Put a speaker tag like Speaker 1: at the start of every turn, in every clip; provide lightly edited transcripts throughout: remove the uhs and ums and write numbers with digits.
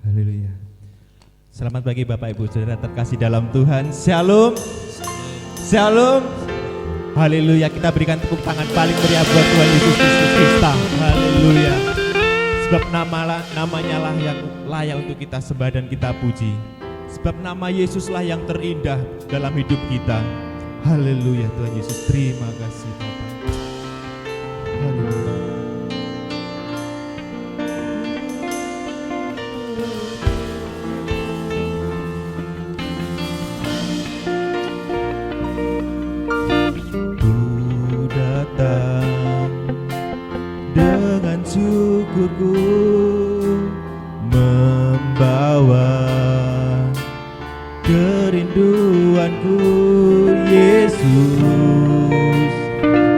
Speaker 1: Haleluya. Selamat pagi Bapak Ibu Saudara terkasih dalam Tuhan. Shalom. Shalom. Haleluya. Kita berikan tepuk tangan paling meriah buat Tuhan Yesus Kristus kita. Haleluya. Sebab namanya lah yang layak untuk kita sembah dan kita puji. Sebab nama Yesuslah yang terindah dalam hidup kita. Haleluya Tuhan Yesus. Terima kasih Bapak. Haleluya. Dengan syukurku membawa kerinduanku, Yesus,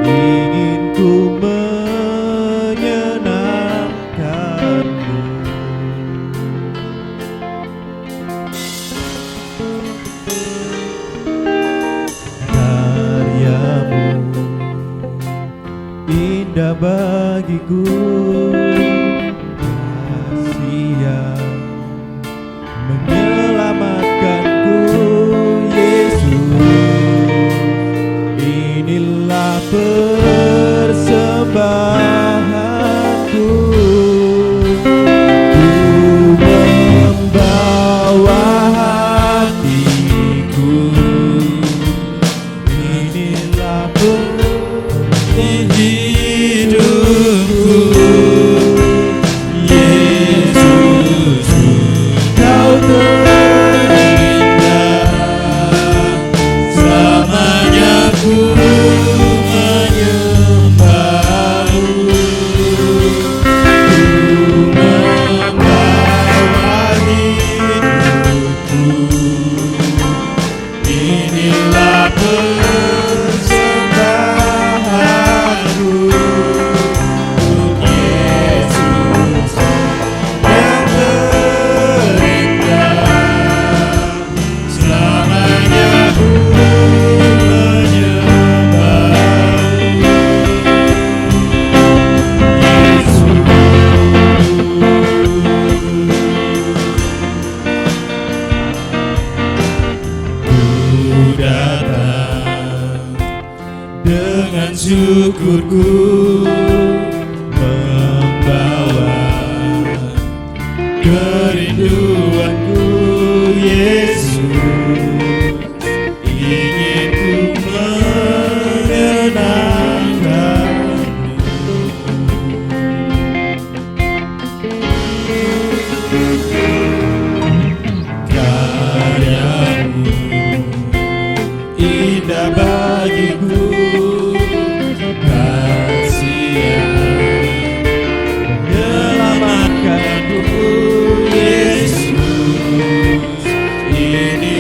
Speaker 1: ingin ku menyenangkanmu. Karyamu indah bagiku, kasih yang menyelamatkanku, Yesus, inilah persembahanku. Ku membawa hatiku, inilah hidupku, Yesus, Kau terindah, selamanya ku menyembahmu. Ku membawa hidupku, inilah persembahanku. Dengan syukurku membawa kerinduanku, Yesus, ingin ku menyenangkanmu. Karyamu indah bagiku, menyelamatkanku, Yesus, ini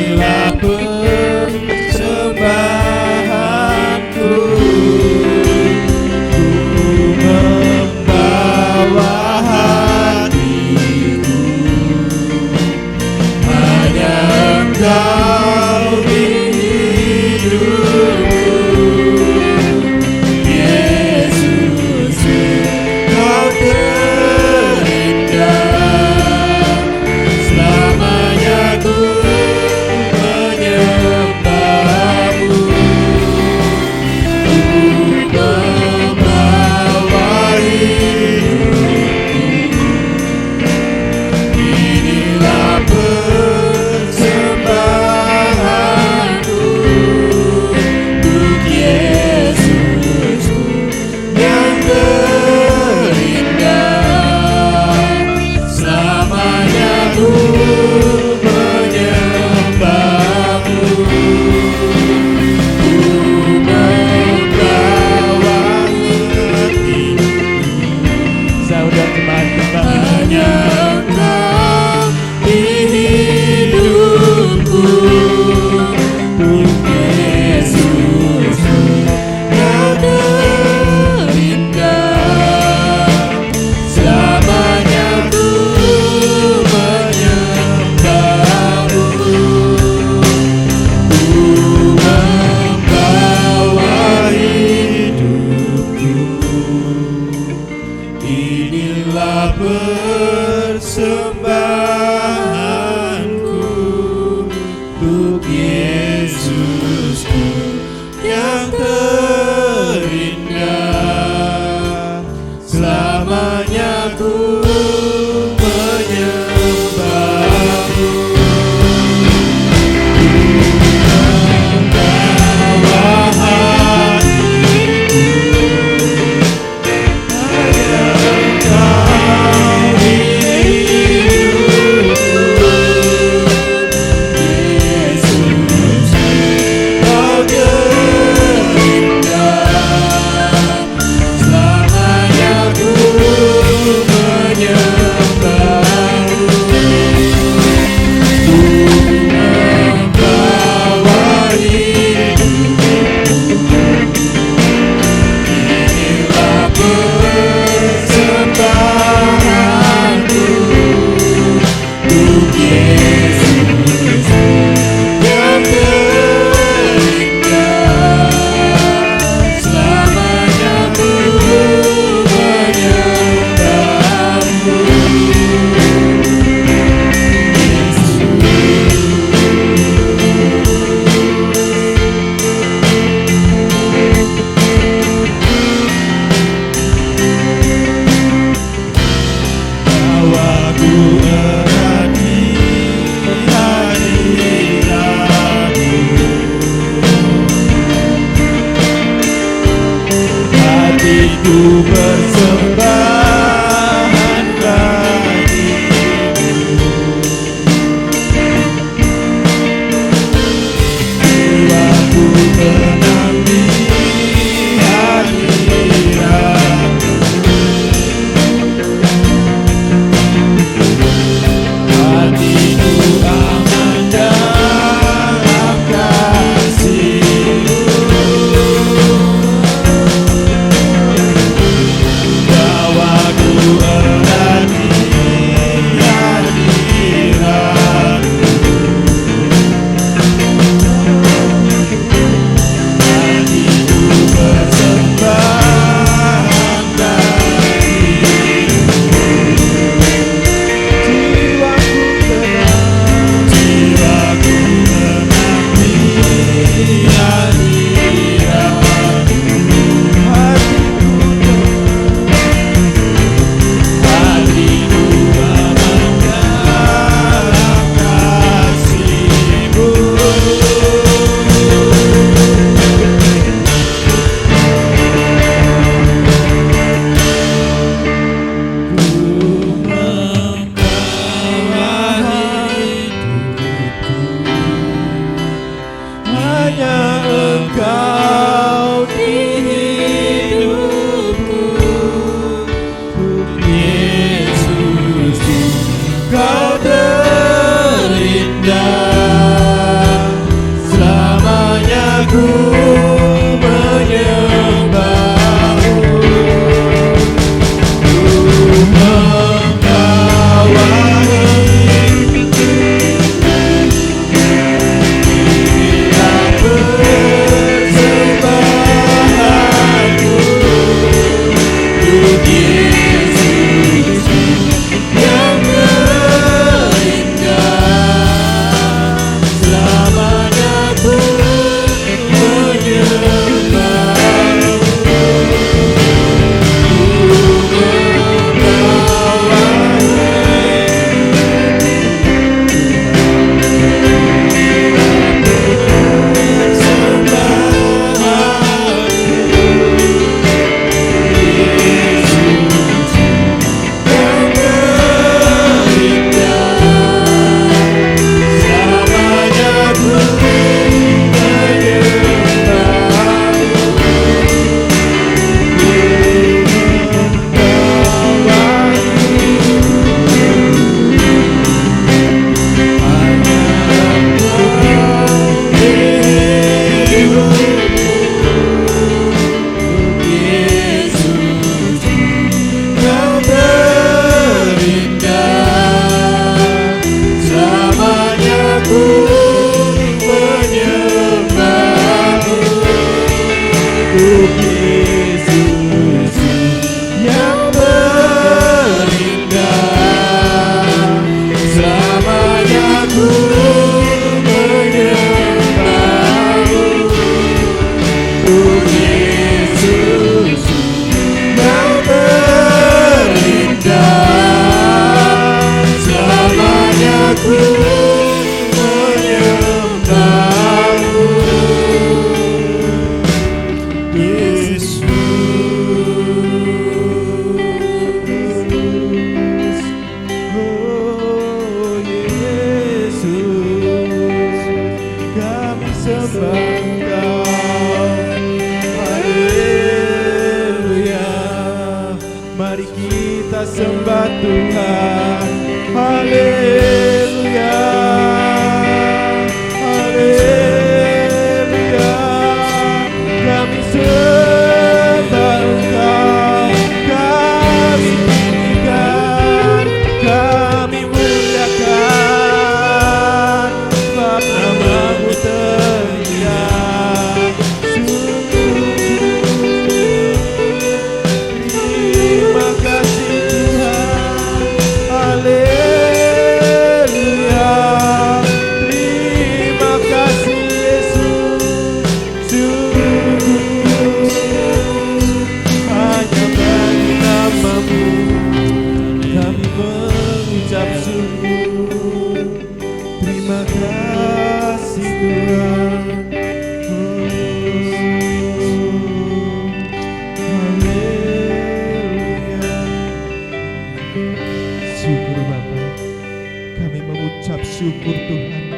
Speaker 1: mengucap syukur Tuhan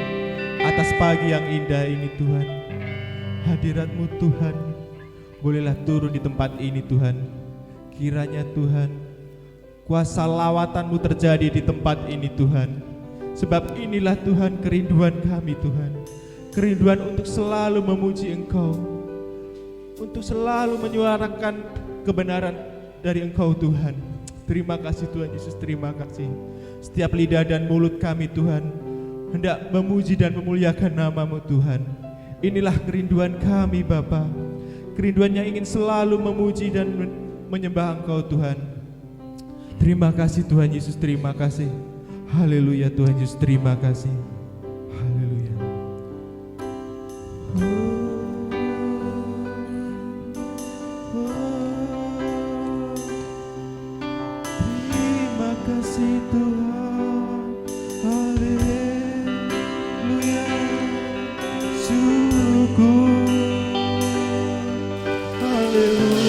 Speaker 1: atas pagi yang indah ini Tuhan. Hadirat-Mu Tuhan bolehlah turun di tempat ini Tuhan. Kiranya Tuhan kuasa lawatan-Mu terjadi di tempat ini Tuhan. Sebab inilah Tuhan kerinduan kami Tuhan. Kerinduan untuk selalu memuji Engkau, untuk selalu menyuarakan kebenaran dari Engkau Tuhan. Terima kasih Tuhan Yesus, terima kasih. Setiap lidah dan mulut kami Tuhan hendak memuji dan memuliakan nama-Mu Tuhan. Inilah kerinduan kami Bapa. Kerinduan yang ingin selalu memuji dan menyembah Engkau Tuhan. Terima kasih Tuhan Yesus, terima kasih. Haleluya Tuhan Yesus, terima kasih. Haleluya. Terima kasih Tuhan. Haleluya. Syukur. Haleluya.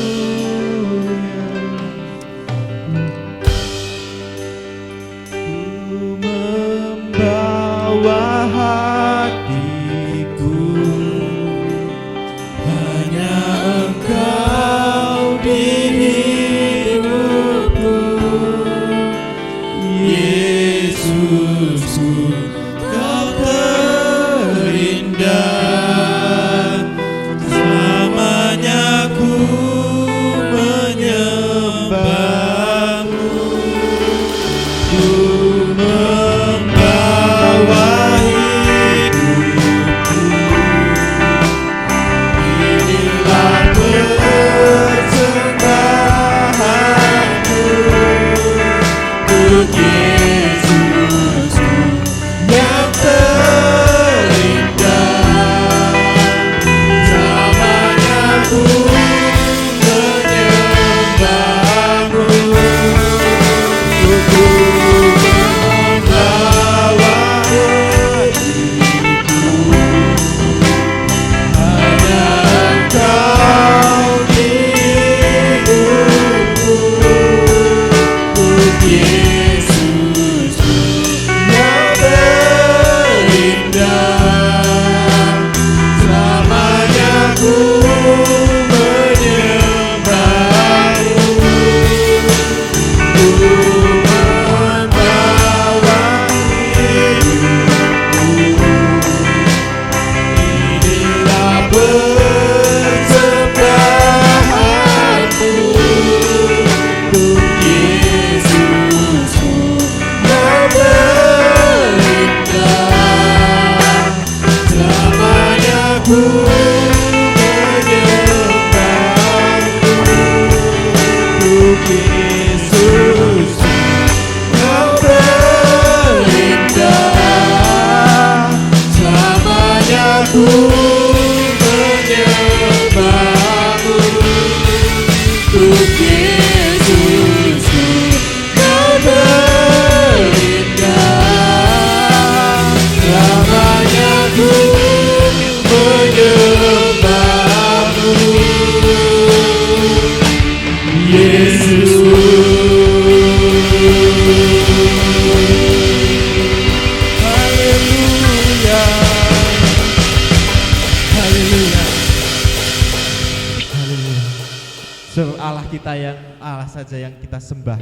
Speaker 1: Saja yang kita sembah.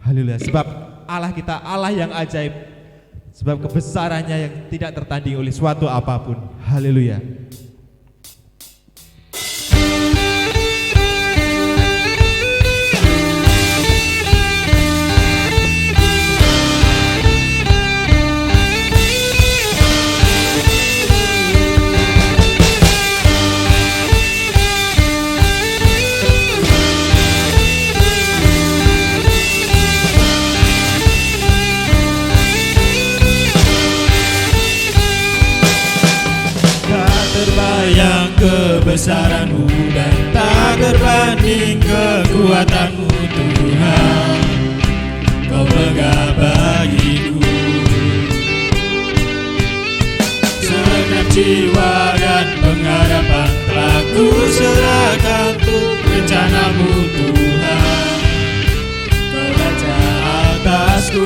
Speaker 1: Haleluya. Sebab Allah kita Allah yang ajaib. Sebab kebesarannya yang tidak tertanding oleh suatu apapun. Haleluya.
Speaker 2: Kebesaran-Mu dan tak terbanding kekuatan-Mu Tuhan. Kau megah bagiku segenap jiwa dan pengharapan telah ku serahkan untuk rencana-Mu Tuhan. Kau raja atasku.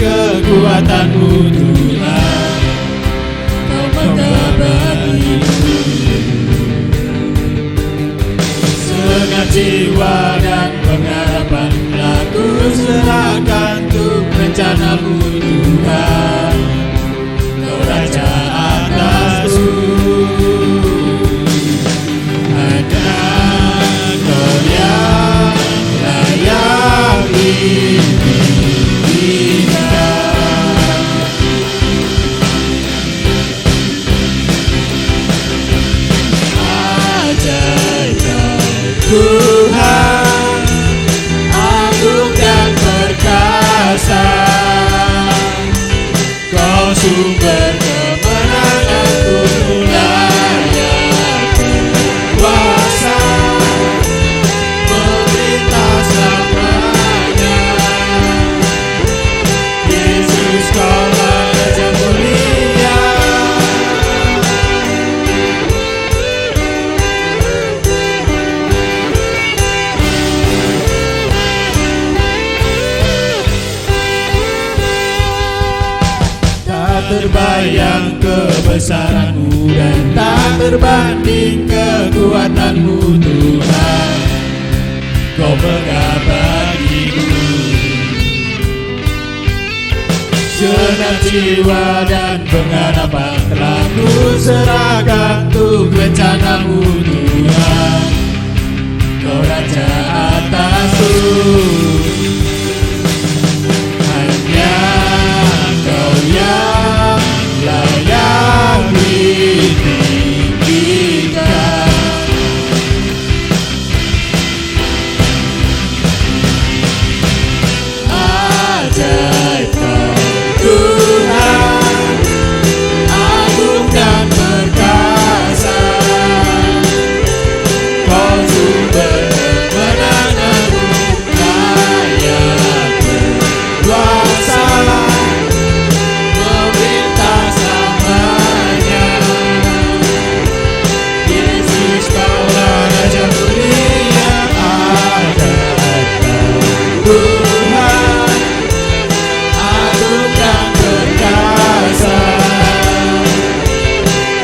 Speaker 2: kekuatanmu Tuhan, Kau mengabadiku. Segenap jiwa dan pengharapan telah ku serahkan untuk rencanamu Tuhan, Kau Raja atasku. Hanya Kau yang layak diinginkan. Ajaib Tuhan, agung dan perkasa, Kau sumber kemenanganku, layak berkuasa, memerintah selamanya. Yesus, Kaulah Raja mulia. Tak terbayang kebesaranmu dan tak terbanding kekuatanmu Tuhan, Kau mengabadiku. Segenap jiwa dan pengharapan telah ku serahkan untuk rencanamu Tuhan, Kau Raja atasku. Hanya Kau yang layak ditinggikan. Ajaib Kau Tuhan, agung dan perkasa, Kau sumber kemenanganku, layak berkuasa, memerintah selamanya. Yesus, Kaulah Raja mulia. Ajaib Kau Tuhan, agung dan perkasa,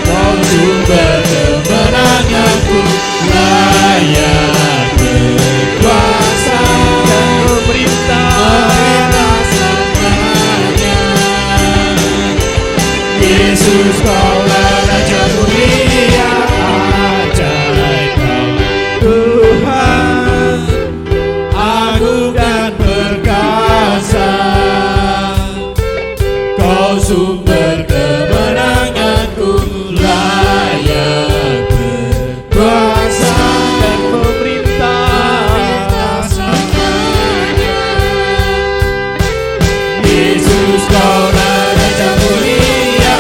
Speaker 2: Kau sumber kemenanganku, layak berkuasa dan memerintah selamanya. Yesus, Kaulah Raja mulia. Ajaib Kau Tuhan, agung dan perkasa, Kau sumber kemenanganku, layak berkuasa dan memerintah selamanya. Yesus, Kaulah Raja mulia.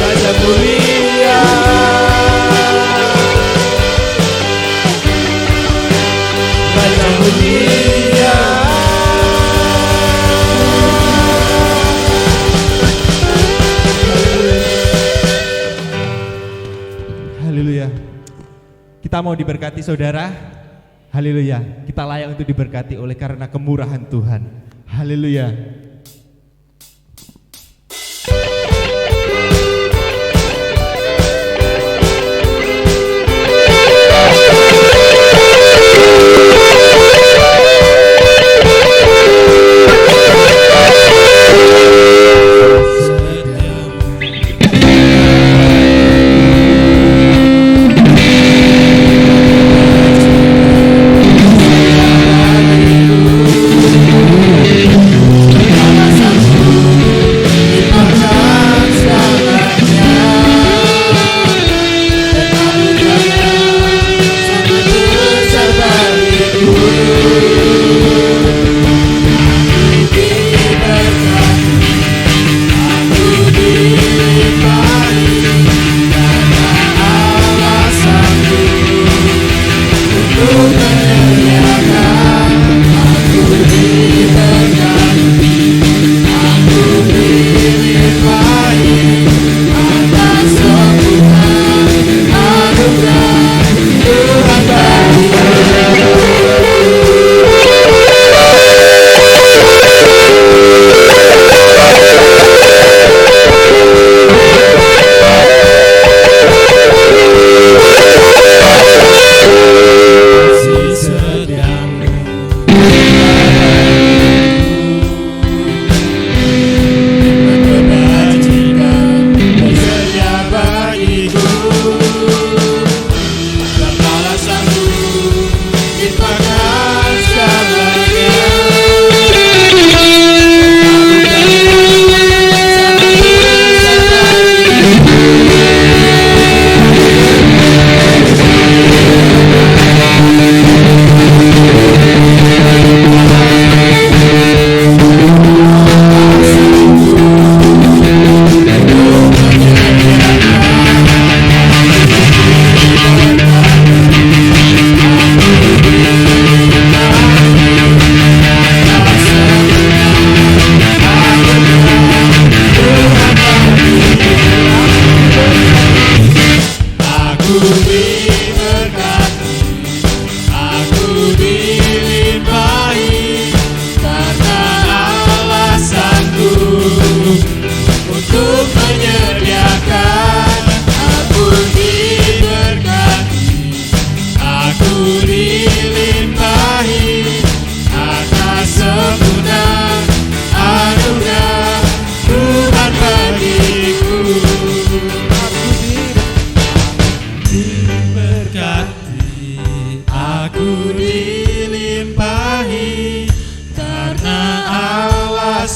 Speaker 2: Raja mulia. Raja mulia.
Speaker 1: Haleluya. Kita mau diberkati saudara. Haleluya. Kita layak untuk diberkati oleh karena kemurahan Tuhan. Haleluya.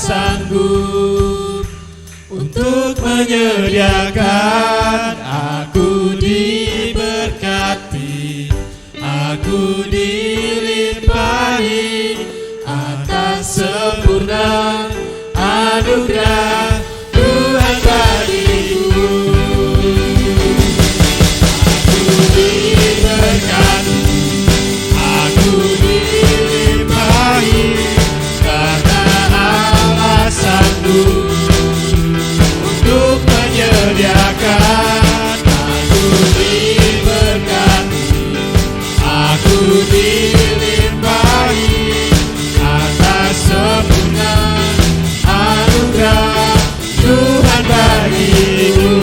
Speaker 2: sanggup untuk menyediakan. Aku diberkati, aku dilimpahi atas sempurna anugerah Tuhan bagiku. Aku diberkati, aku dilimpahi karena Allah sanggup untuk menyediakan. Aku diberkati, aku dilimpahi atas sempurna anugerah Tuhan bagiku.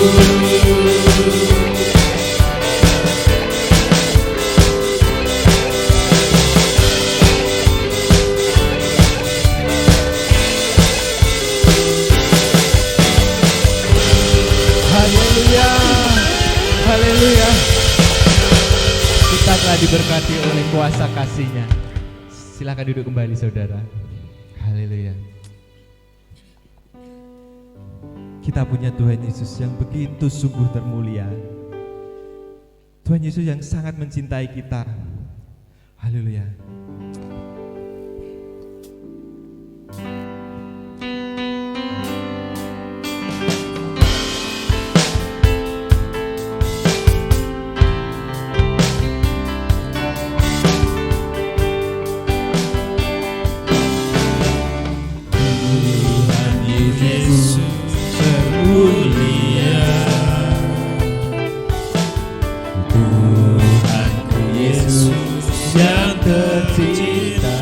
Speaker 1: Haleluya, haleluya. Kita telah diberkati oleh kuasa kasih-Nya. Silakan duduk kembali saudara. Haleluya. Kita punya Tuhan Yesus yang begitu sungguh termulia. Tuhan Yesus yang sangat mencintai kita. Haleluya.
Speaker 2: Tuhan Yesus termulia, Tuhanku Yesus yang tercinta.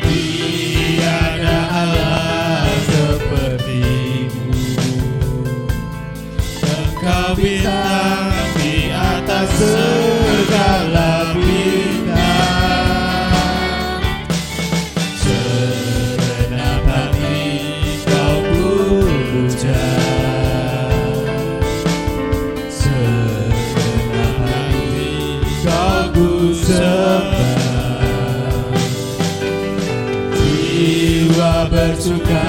Speaker 2: Tiada Allah seperti-Mu, Engkau bintang di atas segala bintang. Segenap hati Kau puja, segenap hati Kau kusembah. Jiwa bersuka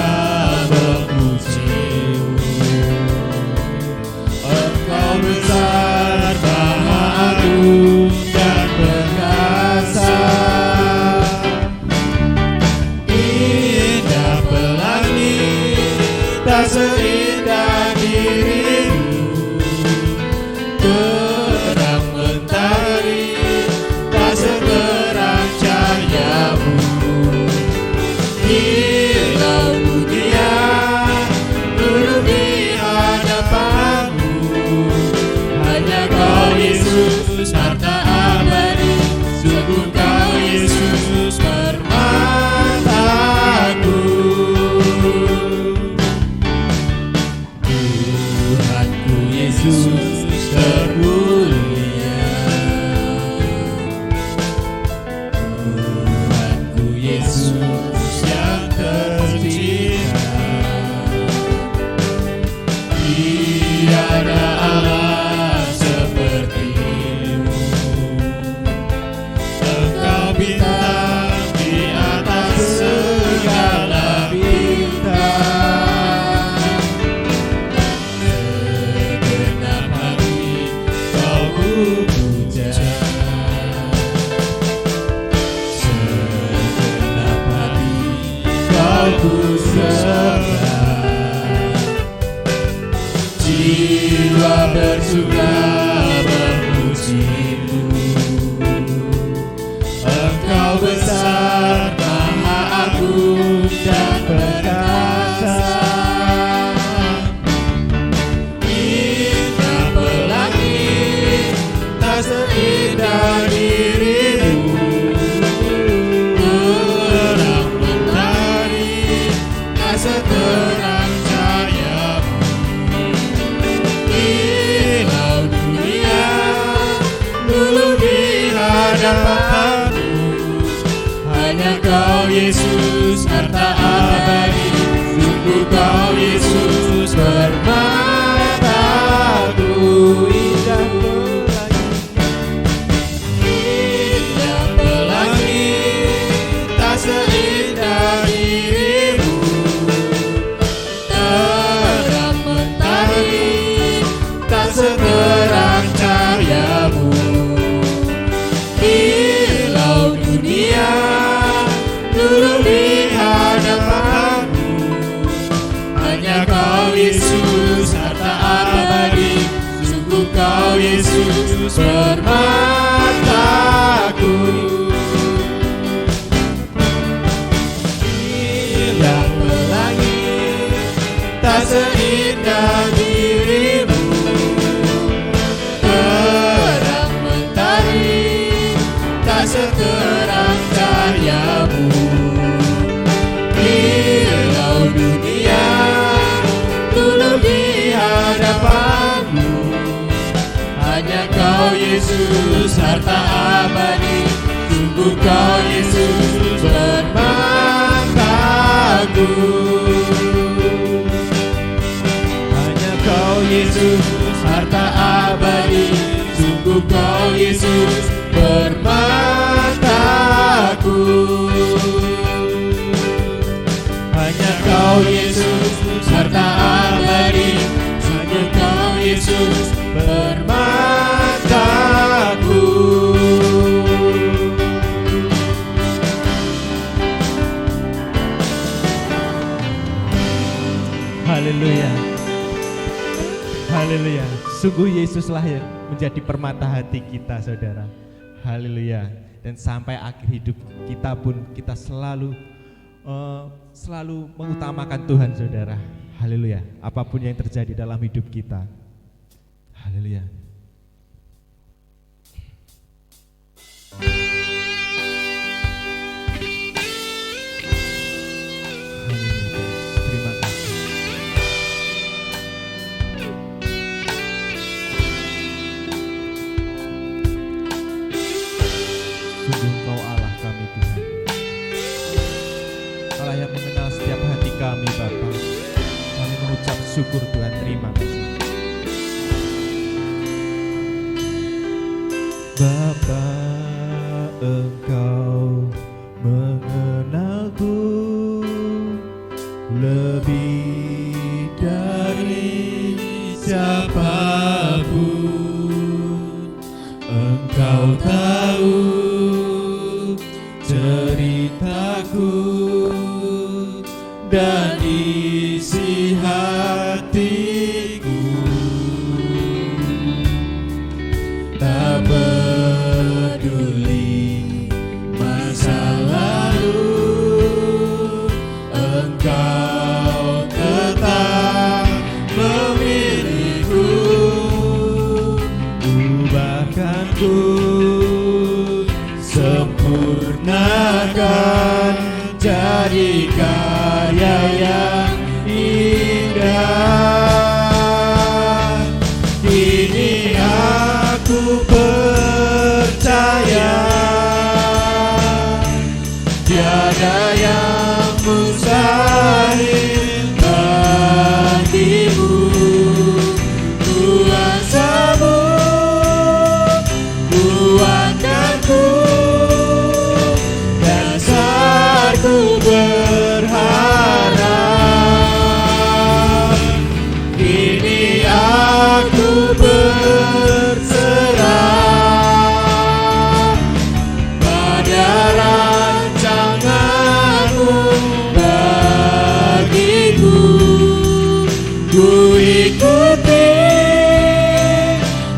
Speaker 2: memuji-Mu, Engkau besar, Maha Agung dan perkasa. Indah pelangi tak seindah diri-Mu, terang mentari tak seterang cahaya-Mu. Hilau dunia duduk di hadapan-Mu, hanya Kau Yesus harta abadi, sungguh Kau Yesus permataku. Tuhanku Yesus termulia, Tuhanku Yesus yang tercinta. Tiada Allah seperti-Mu, Engkau bintang di atas segala bintang. Segenap hati Kau puja, segenap hati Kau kusembah. Jiwa bersuka memuji-Mu, Engkau besar, Maha Agung dan perkasa. Indah pelangi tak seindah diri-Mu, terang mentari tak seterang cahaya-Mu. Hilau dunia dulu di hadapan-Mu, hanya Kau Yesus harta abadi, sungguh Kau Yesus permataku. Indah pelangi tak seindah Yesus permataku. Indah pelangi tak seindah dirimu, terang mentari tak seterang cahayamu. Hilau dunia dulu di hadapanmu, hanya Kau Yesus harta abadi. Sungguh Kau Yesus permataku. Hanya Kau Yesus harta abadi. Sungguh Kau Yesus permataku. Hanya Kau Yesus harta abadi. Hanya Kau Yesus permataku.
Speaker 1: Haleluya. Haleluya. Sungguh Yesuslah yang menjadi permata hati kita, saudara. Haleluya. Dan sampai akhir hidup kita pun kita selalu mengutamakan Tuhan, saudara. Haleluya. Apapun yang terjadi dalam hidup kita. Haleluya. Terima kasih. Sungguh Engkau Allah kami, Tuhan. Allah yang mengenal setiap hati kami, Bapa. Kami mengucap syukur, Tuhan. Terima kasih. Bapa, Engkau mengenalku lebih dari siapapun. Engkau tahu ceritaku dan isi hatiku. Tak peduli masa lalu, Engkau tetap memilihku. Ubahkanku, sempurnakan jadi karya yang indah. Kini aku percaya tiada yang mustahil bagimu. Kuasamu kuatkanku, dasarku berharap. Kini aku berserah pada rancanganmu bagiku. Ku ikuti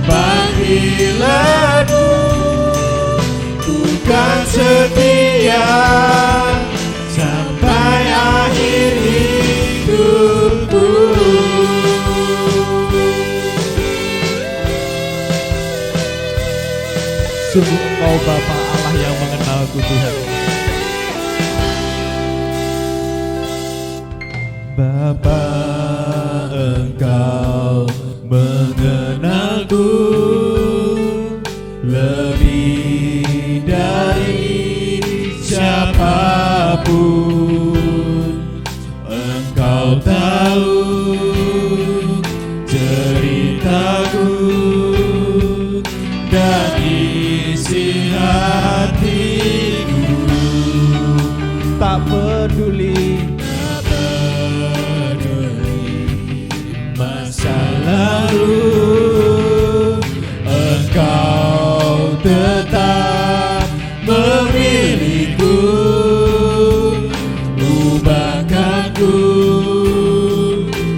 Speaker 1: panggilanmu, ku kan setia sampai akhir hidupku. Sungguh Engkau Bapa Allah yang mengenalku, Tuhan. Bapa, Engkau mengenalku lebih dari siapapun. Engkau tahu ceritaku dan isi hatiku. Tak peduli masa lalu, Engkau tetap memilihku. Ubahkanku,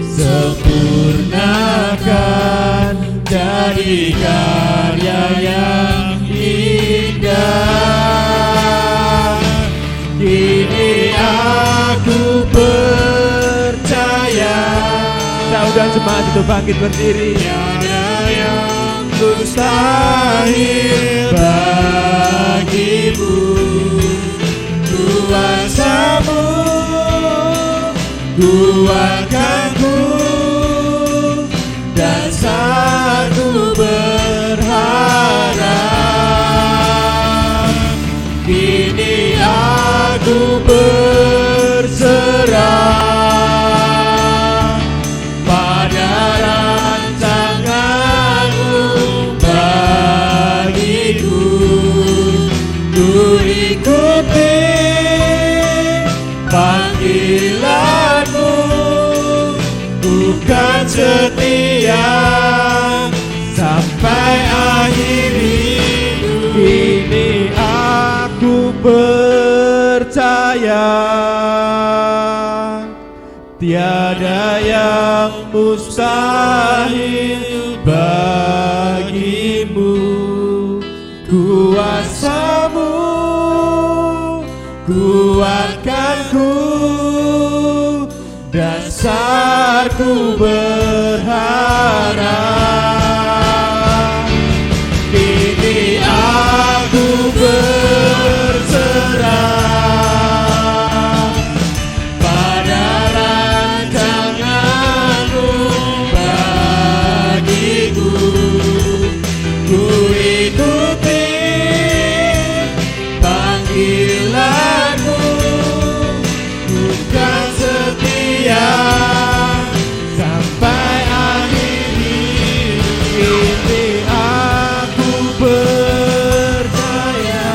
Speaker 1: sempurnakan jadi karya dan jemaat itu bangkit berdiri.
Speaker 2: Tiada yang mustahil bagimu. Kuasa-Mu kuatkanku, dasarku berharap. Kini aku berserah pada rancangan-Mu bagiku. Ku ikuti panggilan-Mu, bukan setia sampai akhir hidup.
Speaker 1: Kini aku percaya tiada yang mustahil bagimu. Kuasa-Mu kuatkanku, dasarku berharap. Kini aku berserah pada rancangan-Mu bagiku. Ku ikuti panggilan-Mu, bukan setia sampai akhir hidup. Kini aku percaya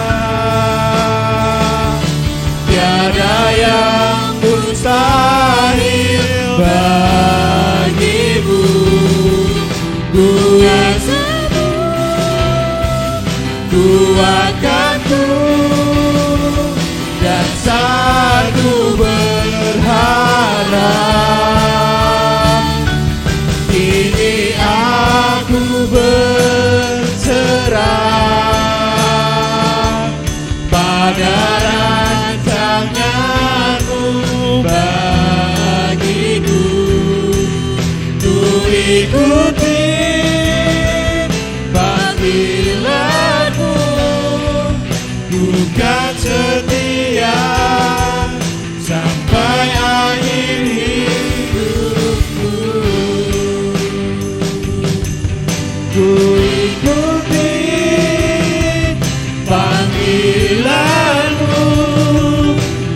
Speaker 1: tiada yang mustahil bagimu. Kuasa-Mu kuatkanku, dasarku berharap. Kini aku berserah pada rancangan-Mu bagiku. Ku ikuti panggilan-Mu, bukan setia sampai akhir hidupku. Ku ikuti panggilan-Mu,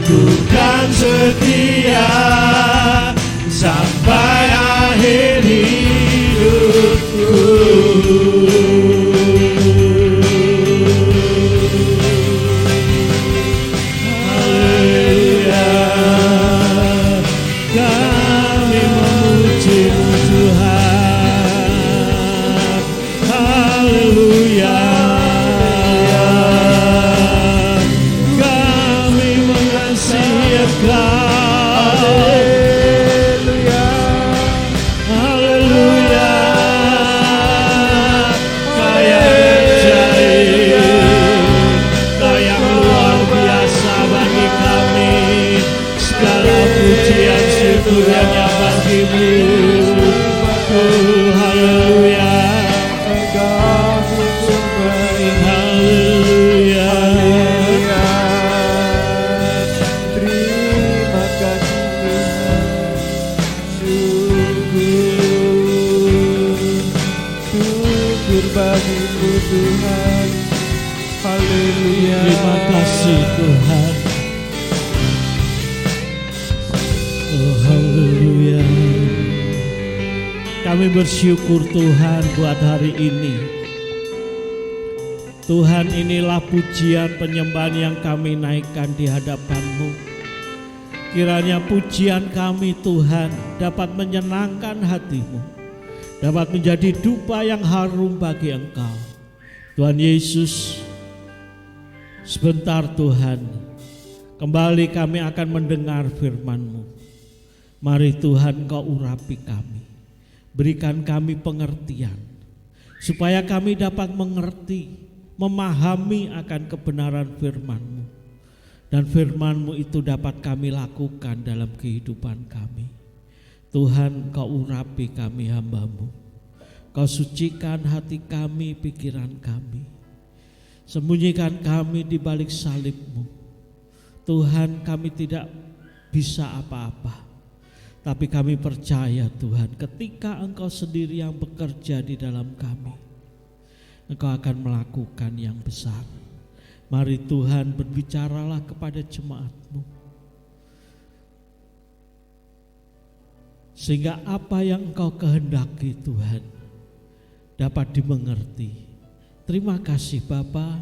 Speaker 1: bukan setia sampai akhir hidupku. Haleluya, kami memuji-Mu Tuhan. Haleluya, kami mengasihi Engkau. Haleluya, Kau yang ajaib, Kau yang luar biasa bagi kami. Segala pujian syukur hanya bagi-Mu. Haleluya, haleluya. Terima kasih syukur bagi-Mu Tuhan. Haleluya.
Speaker 2: Terima kasih Tuhan. Oh haleluya. Kami bersyukur Tuhan buat hari ini. Tuhan, inilah pujian penyembahan yang kami naikkan di hadapan-Mu. Kiranya pujian kami Tuhan dapat menyenangkan hati-Mu, dapat menjadi dupa yang harum bagi Engkau. Tuhan Yesus, sebentar Tuhan, kembali kami akan mendengar firman-Mu. Mari Tuhan Kau urapi kami, berikan kami pengertian, supaya kami dapat mengerti, memahami akan kebenaran firman-Mu. Dan firman-Mu itu dapat kami lakukan dalam kehidupan kami. Tuhan, Kau urapi kami hamba-Mu. Kau sucikan hati kami, pikiran kami. Sembunyikan kami di balik salib-Mu. Tuhan, kami tidak bisa apa-apa, tapi kami percaya Tuhan, ketika Engkau sendiri yang bekerja di dalam kami, Engkau akan melakukan yang besar. Mari Tuhan, berbicaralah kepada jemaat-Mu, sehingga apa yang Engkau kehendaki Tuhan dapat dimengerti. Terima kasih Bapa,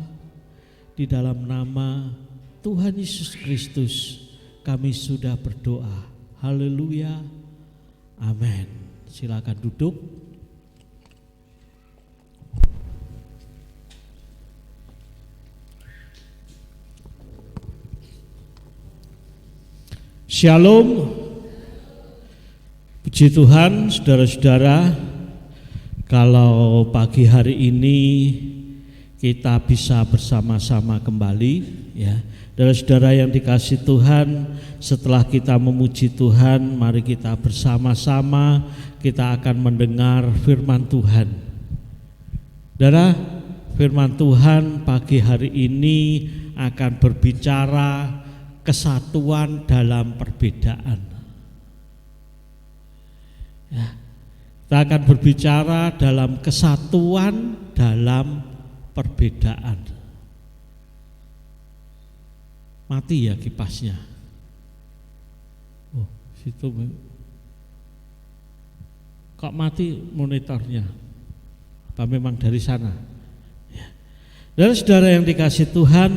Speaker 2: di dalam nama Tuhan Yesus Kristus kami sudah berdoa. Haleluya, amin. Silakan duduk. Shalom. Puji Tuhan, saudara-saudara, kalau pagi hari ini kita bisa bersama-sama kembali, ya. Saudara-saudara yang dikasihi Tuhan, setelah kita memuji Tuhan, mari kita bersama-sama kita akan mendengar firman Tuhan. Saudara, firman Tuhan pagi hari ini akan berbicara kesatuan dalam perbedaan. Ya, kita akan berbicara dalam kesatuan dalam perbedaan. Mati ya kipasnya. Oh, situ. Kok mati monitornya? Apa memang dari sana? Ya. Dan saudara yang dikasihi Tuhan,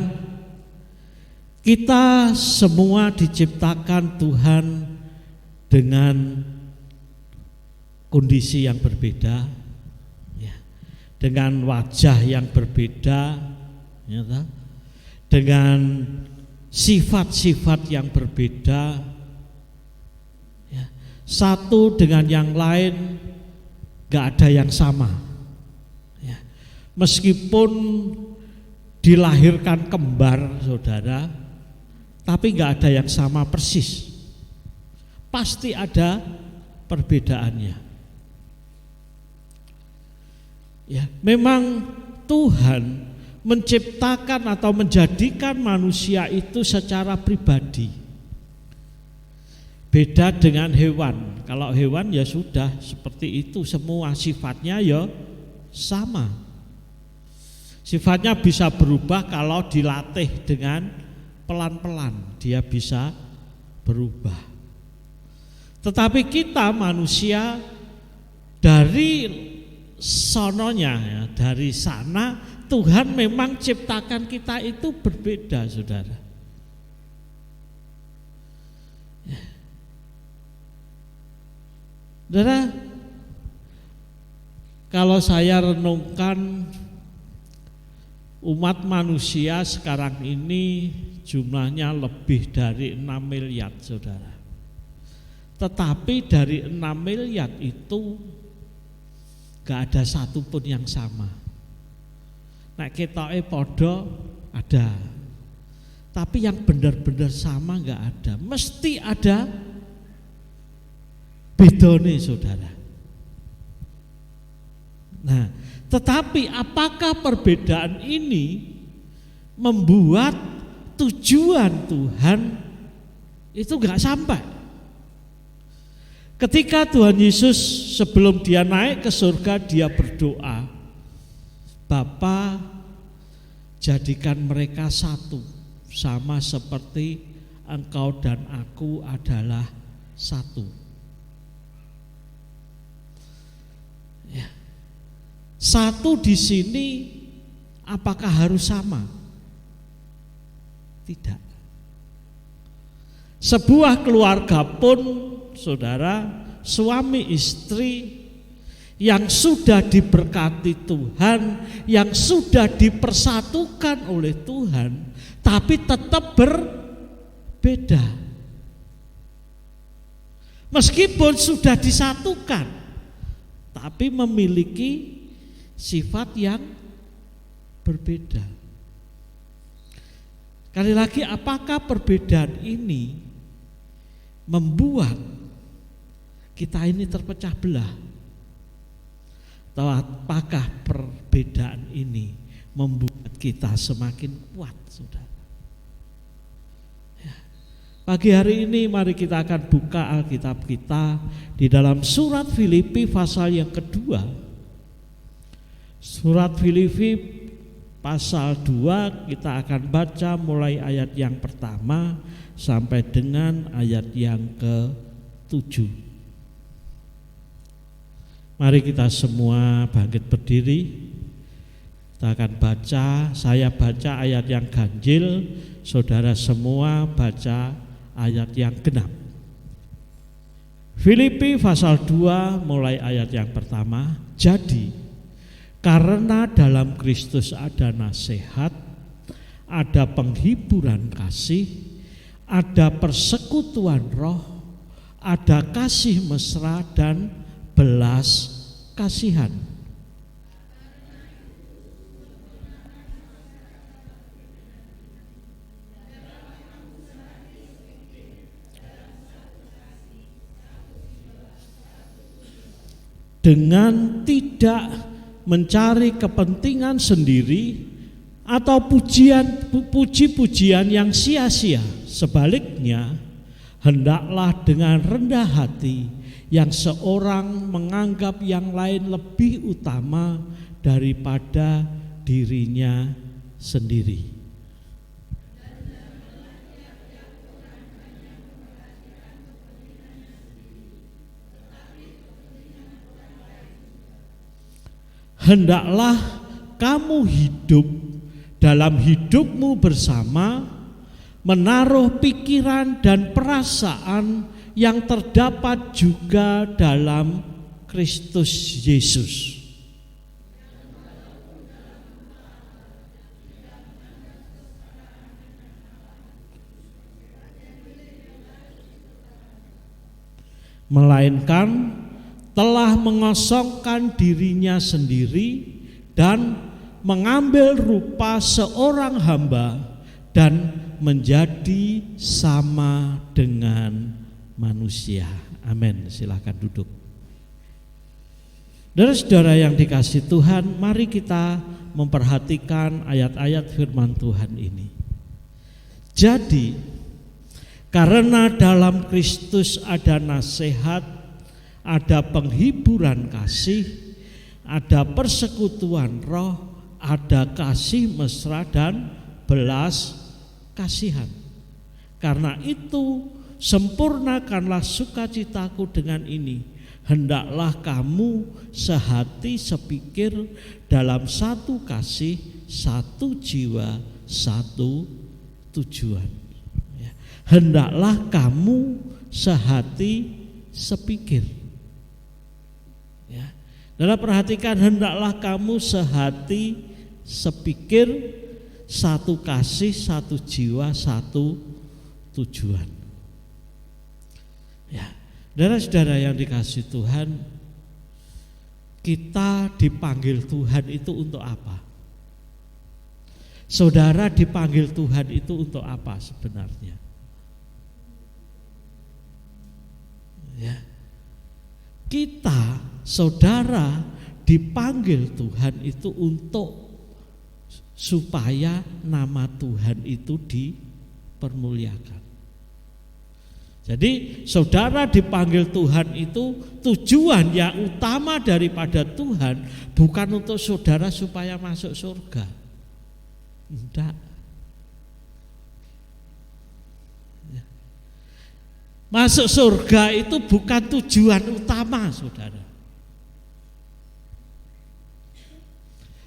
Speaker 2: kita semua diciptakan Tuhan dengan kondisi yang berbeda, ya, dengan wajah yang berbeda, ya, dengan sifat-sifat yang berbeda, ya. Satu dengan yang lain gak ada yang sama, ya. Meskipun dilahirkan kembar saudara, tapi gak ada yang sama persis, pasti ada perbedaannya. Ya, memang Tuhan menciptakan atau menjadikan manusia itu secara pribadi. Beda dengan hewan. Kalau hewan ya sudah seperti itu, semua sifatnya ya sama. Sifatnya bisa berubah kalau dilatih dengan pelan-pelan, dia bisa berubah. Tetapi kita manusia dari sononya, ya, dari sana Tuhan memang ciptakan kita itu berbeda, saudara. Ya. Saudara, kalau saya renungkan umat manusia sekarang ini jumlahnya lebih dari 6 miliar, saudara. Tetapi dari 6 miliar itu gak ada satupun yang sama. Nek ketoke podo ada, tapi yang benar-benar sama gak ada. Mesti ada bedone, saudara. Nah, tetapi apakah perbedaan ini membuat tujuan Tuhan itu gak sampai? Ketika Tuhan Yesus sebelum dia naik ke surga, dia berdoa, Bapa, jadikan mereka satu, sama seperti Engkau dan aku adalah satu. Ya. Satu di sini apakah harus sama? Tidak. Sebuah keluarga pun, saudara, suami istri yang sudah diberkati Tuhan, yang sudah dipersatukan oleh Tuhan, tapi tetap berbeda. Meskipun sudah disatukan, tapi memiliki sifat yang berbeda. Sekali lagi, apakah perbedaan ini membuat kita ini terpecah belah? Atau apakah perbedaan ini membuat kita semakin kuat, saudara? Ya. Pagi hari ini mari kita akan buka Alkitab kita di dalam surat Filipi pasal yang kedua. Surat Filipi pasal 2 kita akan baca mulai ayat yang pertama sampai dengan ayat yang ke-7. Mari kita semua bangkit berdiri. Kita akan baca, saya baca ayat yang ganjil, saudara semua baca ayat yang genap. Filipi pasal 2 mulai ayat yang pertama. Jadi, karena dalam Kristus ada nasihat, ada penghiburan kasih, ada persekutuan roh, ada kasih mesra dan belas kasihan. Dengan tidak mencari kepentingan sendiri atau puji-pujian yang sia-sia, sebaliknya hendaklah dengan rendah hati yang seorang menganggap yang lain lebih utama daripada dirinya sendiri. Hendaklah kamu hidup dalam hidupmu bersama, menaruh pikiran dan perasaan yang terdapat juga dalam Kristus Yesus. Melainkan telah mengosongkan dirinya sendiri dan mengambil rupa seorang hamba dan menjadi sama dengan manusia. Amin. Silakan duduk. Saudara-saudara yang dikasihi Tuhan, mari kita memperhatikan ayat-ayat firman Tuhan ini. Jadi, karena dalam Kristus ada nasihat, ada penghiburan kasih, ada persekutuan roh, ada kasih mesra dan belas kasihan. Karena itu sempurnakanlah sukacitaku dengan ini. Hendaklah kamu sehati sepikir dalam satu kasih, satu jiwa, satu tujuan. Hendaklah kamu sehati sepikir. Dalam perhatikan, hendaklah kamu sehati sepikir, satu kasih, satu jiwa, satu tujuan. Ya, saudara-saudara yang dikasihi Tuhan, kita dipanggil Tuhan itu untuk apa? Saudara dipanggil Tuhan itu untuk apa sebenarnya? Ya. Kita, saudara dipanggil Tuhan itu untuk supaya nama Tuhan itu dipermuliakan. Jadi saudara dipanggil Tuhan itu tujuan yang utama daripada Tuhan bukan untuk saudara supaya masuk surga. Tidak. Masuk surga itu bukan tujuan utama, saudara.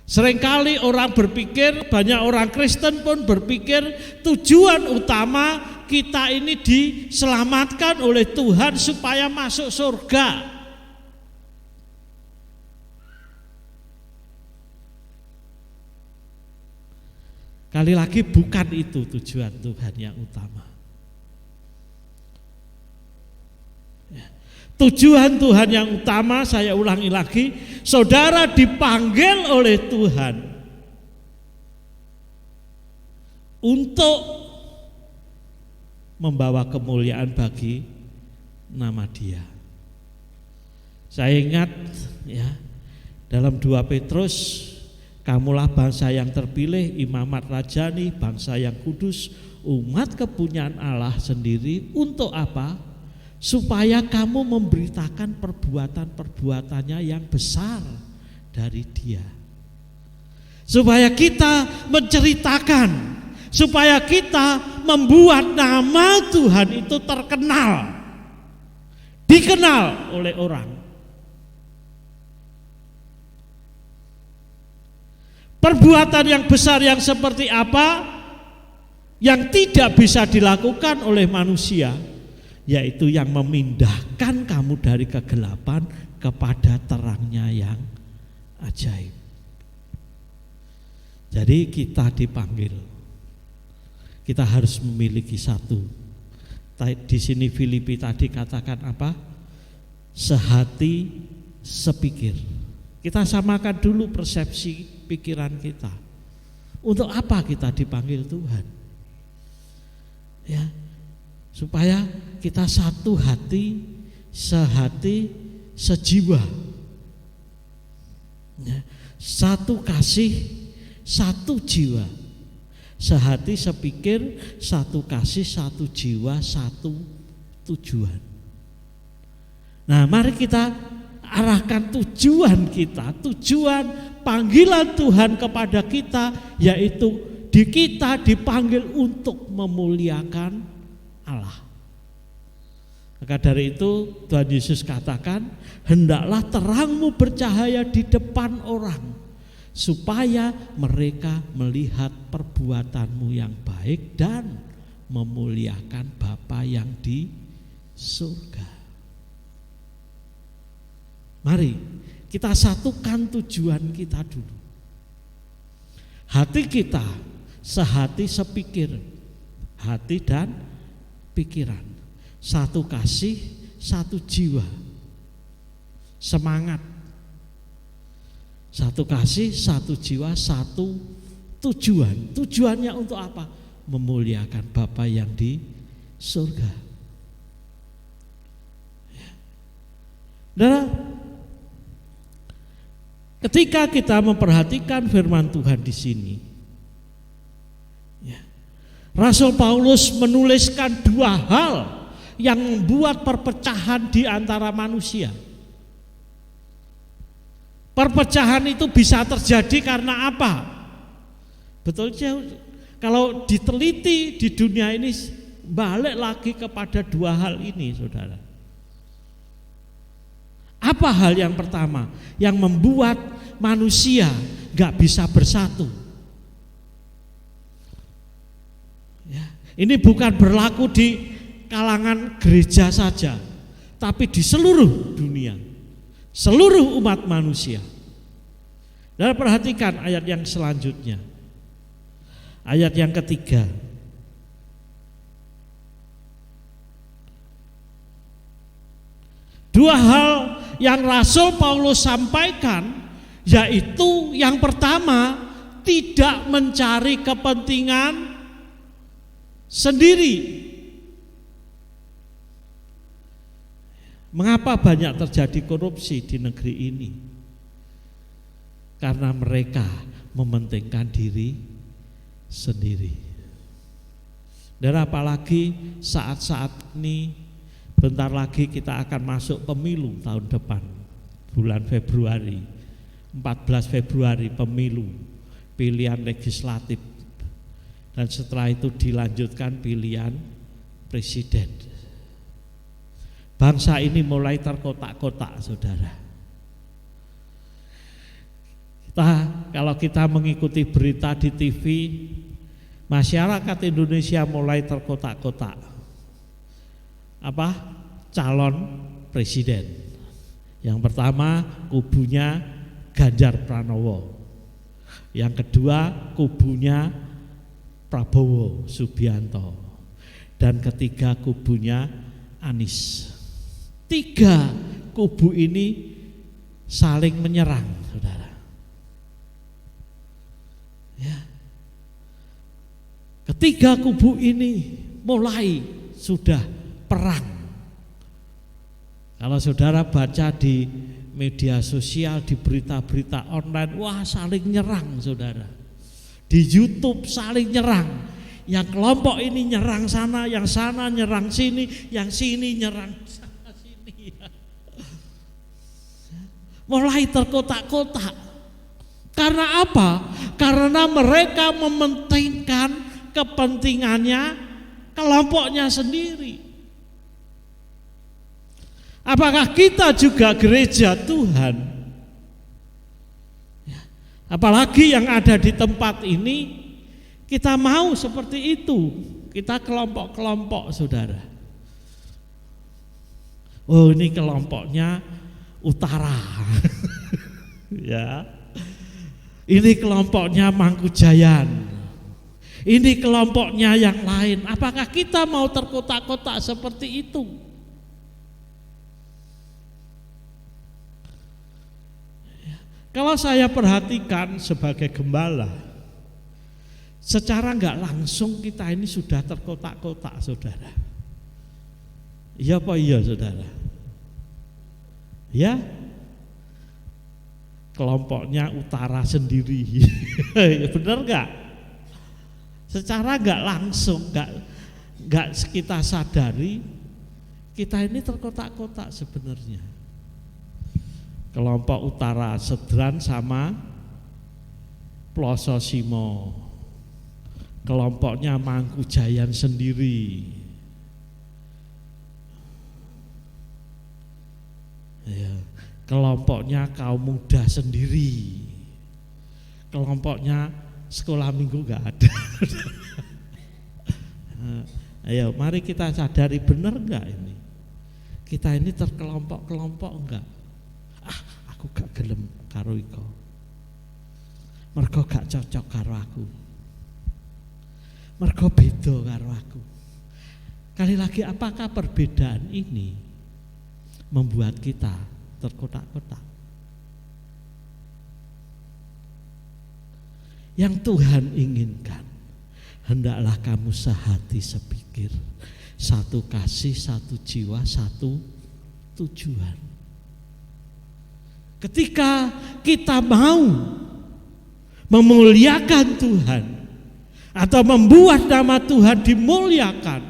Speaker 2: Seringkali orang berpikir, banyak orang Kristen pun berpikir tujuan utama kita ini diselamatkan oleh Tuhan supaya masuk surga. Kali lagi bukan itu tujuan Tuhan yang utama. Tujuan Tuhan yang utama, saya ulangi lagi, saudara dipanggil oleh Tuhan untuk membawa kemuliaan bagi nama Dia. Saya ingat ya, dalam 2 Petrus, kamulah bangsa yang terpilih, imamat rajani, bangsa yang kudus, umat kepunyaan Allah sendiri. Untuk apa? Supaya kamu memberitakan perbuatan-perbuatannya yang besar dari Dia. Supaya kita menceritakan, supaya kita membuat nama Tuhan itu terkenal, dikenal oleh orang. Perbuatan yang besar yang seperti apa yang tidak bisa dilakukan oleh manusia, yaitu yang memindahkan kamu dari kegelapan kepada terangnya yang ajaib. Jadi kita dipanggil, kita harus memiliki satu. Di sini Filipi tadi katakan apa? Sehati, sepikir. Kita samakan dulu persepsi pikiran kita. Untuk apa kita dipanggil Tuhan? Ya, supaya kita satu hati, sehati, sejiwa. Ya, satu kasih, satu jiwa. Sehati, sepikir, satu kasih, satu jiwa, satu tujuan. Nah, mari kita arahkan tujuan kita, tujuan panggilan Tuhan kepada kita, yaitu kita dipanggil untuk memuliakan Allah. Maka dari itu Tuhan Yesus katakan, hendaklah terangmu bercahaya di depan orang, supaya mereka melihat perbuatanmu yang baik dan memuliakan Bapa yang di surga. Mari kita satukan tujuan kita dulu. Hati kita sehati sepikir, hati dan pikiran, satu kasih, satu jiwa, semangat. Satu kasih, satu jiwa, satu tujuan. Tujuannya untuk apa? Memuliakan Bapa yang di surga. Nah, ketika kita memperhatikan firman Tuhan di sini, ya, Rasul Paulus menuliskan 2 hal yang membuat perpecahan di antara manusia. Perpecahan itu bisa terjadi karena apa? Betulnya kalau diteliti di dunia ini, balik lagi kepada 2 hal ini, saudara. Apa hal yang pertama yang membuat manusia gak bisa bersatu? Ya, ini bukan berlaku di kalangan gereja saja, tapi di seluruh dunia, seluruh umat manusia. Dan perhatikan ayat yang selanjutnya, ayat yang ketiga. Dua hal yang Rasul Paulus sampaikan, yaitu yang pertama, tidak mencari kepentingan sendiri. Mengapa banyak terjadi korupsi di negeri ini? Karena mereka mementingkan diri sendiri. Dan apalagi saat-saat ini, bentar lagi kita akan masuk pemilu tahun depan, bulan Februari, 14 Februari pemilu, pilihan legislatif. Dan setelah itu dilanjutkan pilihan presiden. Bangsa ini mulai terkotak-kotak, saudara. Kalau kita mengikuti berita di TV, masyarakat Indonesia mulai terkotak-kotak. Apa? Calon presiden. Yang pertama kubunya Ganjar Pranowo. Yang kedua kubunya Prabowo Subianto. Dan ketiga kubunya Anies. 3 kubu ini saling menyerang, saudara. Ya. Ketiga kubu ini mulai sudah perang. Kalau saudara baca di media sosial, di berita-berita online, wah saling nyerang saudara. Di YouTube saling nyerang. Yang kelompok ini nyerang sana, yang sana nyerang sini, yang sini nyerang sana sini. Mulai terkotak-kotak. Karena apa? Karena mereka mementingkan kepentingannya kelompoknya sendiri. Apakah kita juga gereja Tuhan? Apalagi yang ada di tempat ini, kita mau seperti itu. Kita kelompok-kelompok saudara. Oh ini kelompoknya utara. Ya. Ini kelompoknya Mangkujayan. Ini kelompoknya yang lain. Apakah kita mau terkotak-kotak seperti itu? Kalau saya perhatikan sebagai gembala, secara enggak langsung kita ini sudah terkotak-kotak saudara. Iya apa iya saudara? Ya, kelompoknya utara sendiri. Benar enggak? Secara enggak langsung, enggak kita sadari, kita ini terkotak-kotak sebenarnya. Kelompok utara Sedran sama Ploso Simo, kelompoknya Mangkujayan sendiri. Ya, kelompoknya kaum muda sendiri, kelompoknya sekolah minggu enggak ada. Ayo, mari kita sadari benar enggak ini? Kita ini terkelompok-kelompok enggak? Aku gak gelem karo iko, mergo gak cocok karo aku, mergo beda karo aku. Kali lagi, apakah perbedaan ini membuat kita terkotak-kotak? Yang Tuhan inginkan, hendaklah kamu sehati sepikir, satu kasih, satu jiwa, satu tujuan. Ketika kita mau memuliakan Tuhan atau membuat nama Tuhan dimuliakan,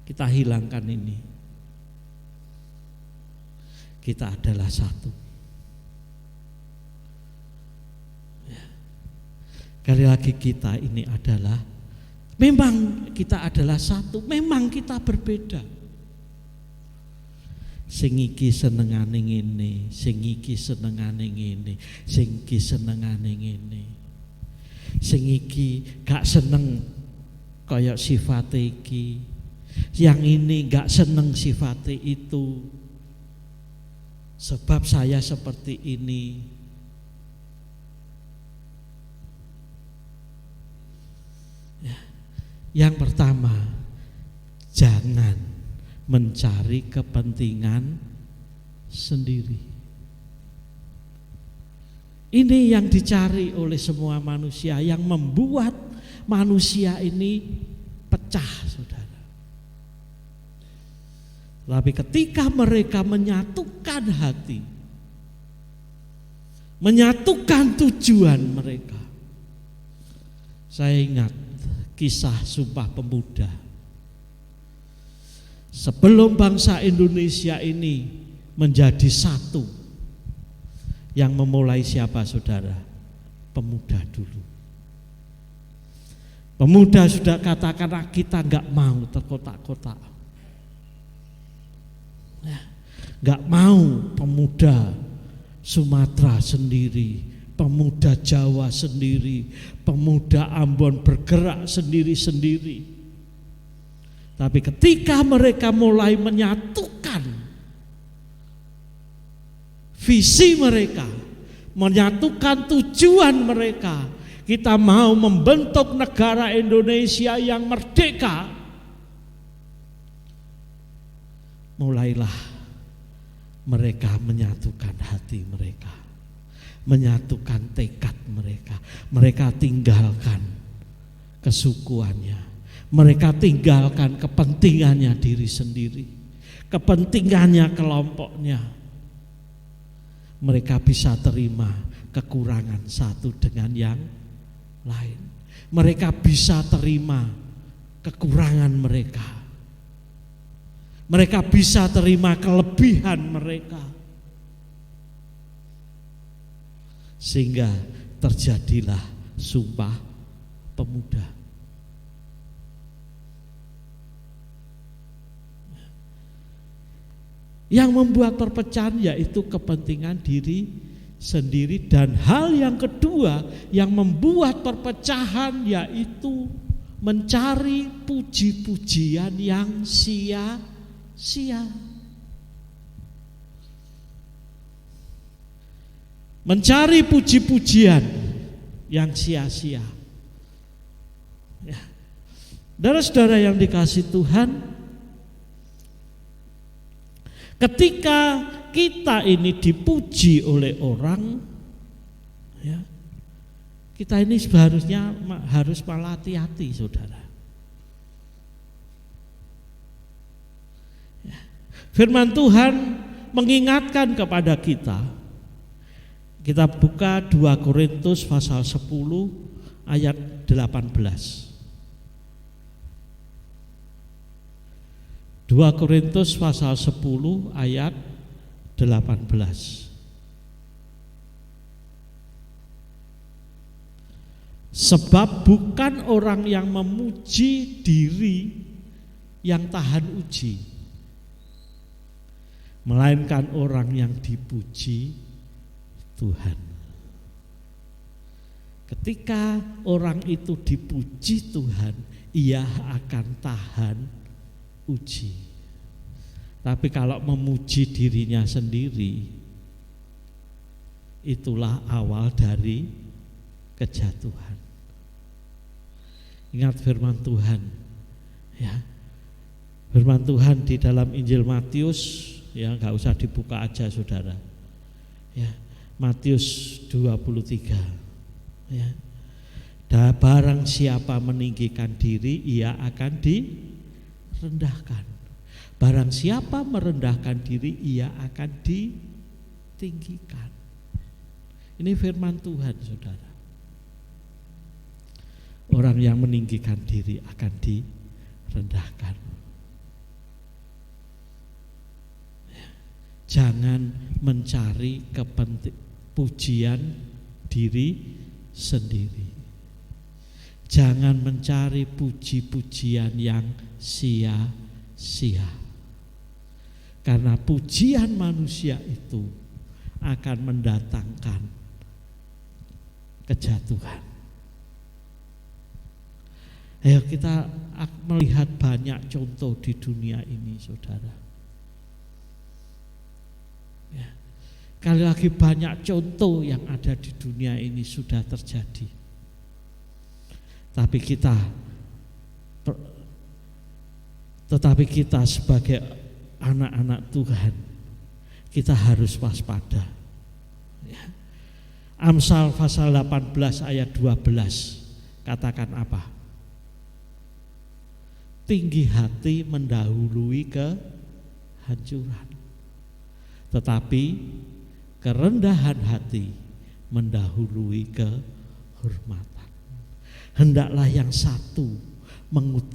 Speaker 2: kita hilangkan ini. Kita adalah satu. Kali lagi kita ini adalah, memang kita adalah satu, memang kita berbeda. Sing iki senengane ngene, sing iki senengane ngene, sing iki senengane ngene. Sing iki gak seneng kaya sifate iki. Yang ini gak seneng sifate itu. Sebab saya seperti ini. Ya. Yang pertama, jangan mencari kepentingan sendiri. Ini yang dicari oleh semua manusia, yang membuat manusia ini pecah, saudara. Tapi ketika mereka menyatukan hati, menyatukan tujuan mereka. Saya ingat kisah Sumpah Pemuda. Sebelum bangsa Indonesia ini menjadi satu, yang memulai siapa saudara? Pemuda dulu. Pemuda sudah katakan kita enggak mau terkotak-kotak. Enggak mau pemuda Sumatera sendiri, pemuda Jawa sendiri, pemuda Ambon bergerak sendiri-sendiri. Tapi ketika mereka mulai menyatukan visi mereka, menyatukan tujuan mereka, kita mau membentuk negara Indonesia yang merdeka, mulailah mereka menyatukan hati mereka, menyatukan tekad mereka. Mereka tinggalkan kesukuannya, mereka tinggalkan kepentingannya diri sendiri. kepentingannya kelompoknya, mereka bisa terima kekurangan satu dengan yang lain. Mereka bisa terima kekurangan mereka. Mereka bisa terima kelebihan mereka. Sehingga terjadilah Sumpah Pemuda. Yang membuat perpecahan yaitu kepentingan diri sendiri, dan hal yang kedua yang membuat perpecahan yaitu mencari puji-pujian yang sia-sia. Mencari puji-pujian yang sia-sia. Ya. Saudara-saudara yang dikasihi Tuhan, ketika kita ini dipuji oleh orang, ya, kita ini seharusnya harus malah hati-hati, saudara. Ya. Firman Tuhan mengingatkan kepada kita. Kita buka 2 Korintus pasal 10 ayat 18. 2 Korintus pasal 10 ayat 18. Sebab bukan orang yang memuji diri yang tahan uji, melainkan orang yang dipuji Tuhan. Ketika orang itu dipuji Tuhan, ia akan tahan uji. Tapi kalau memuji dirinya sendiri, itulah awal dari kejatuhan. Ingat firman Tuhan, ya. Firman Tuhan di dalam Injil Matius, ya, nggak usah dibuka aja, saudara. Ya, Matius 23. Ya. Barang siapa meninggikan diri, ia akan direndahkan. Barang siapa merendahkan diri, ia akan ditinggikan. Ini firman Tuhan, saudara. Orang yang meninggikan diri akan direndahkan. Jangan mencari pujian diri sendiri. Jangan mencari puji-pujian yang sia-sia. Karena pujian manusia itu akan mendatangkan kejatuhan. Ayo kita melihat banyak contoh di dunia ini, saudara. Ya. Kali lagi banyak contoh yang ada di dunia ini sudah terjadi. Tetapi kita sebagai anak-anak Tuhan, kita harus waspada. Ya. Amsal pasal 18 ayat 12 katakan apa? Tinggi hati mendahului kehancuran, tetapi kerendahan hati mendahului kehormatan. Hendaklah yang satu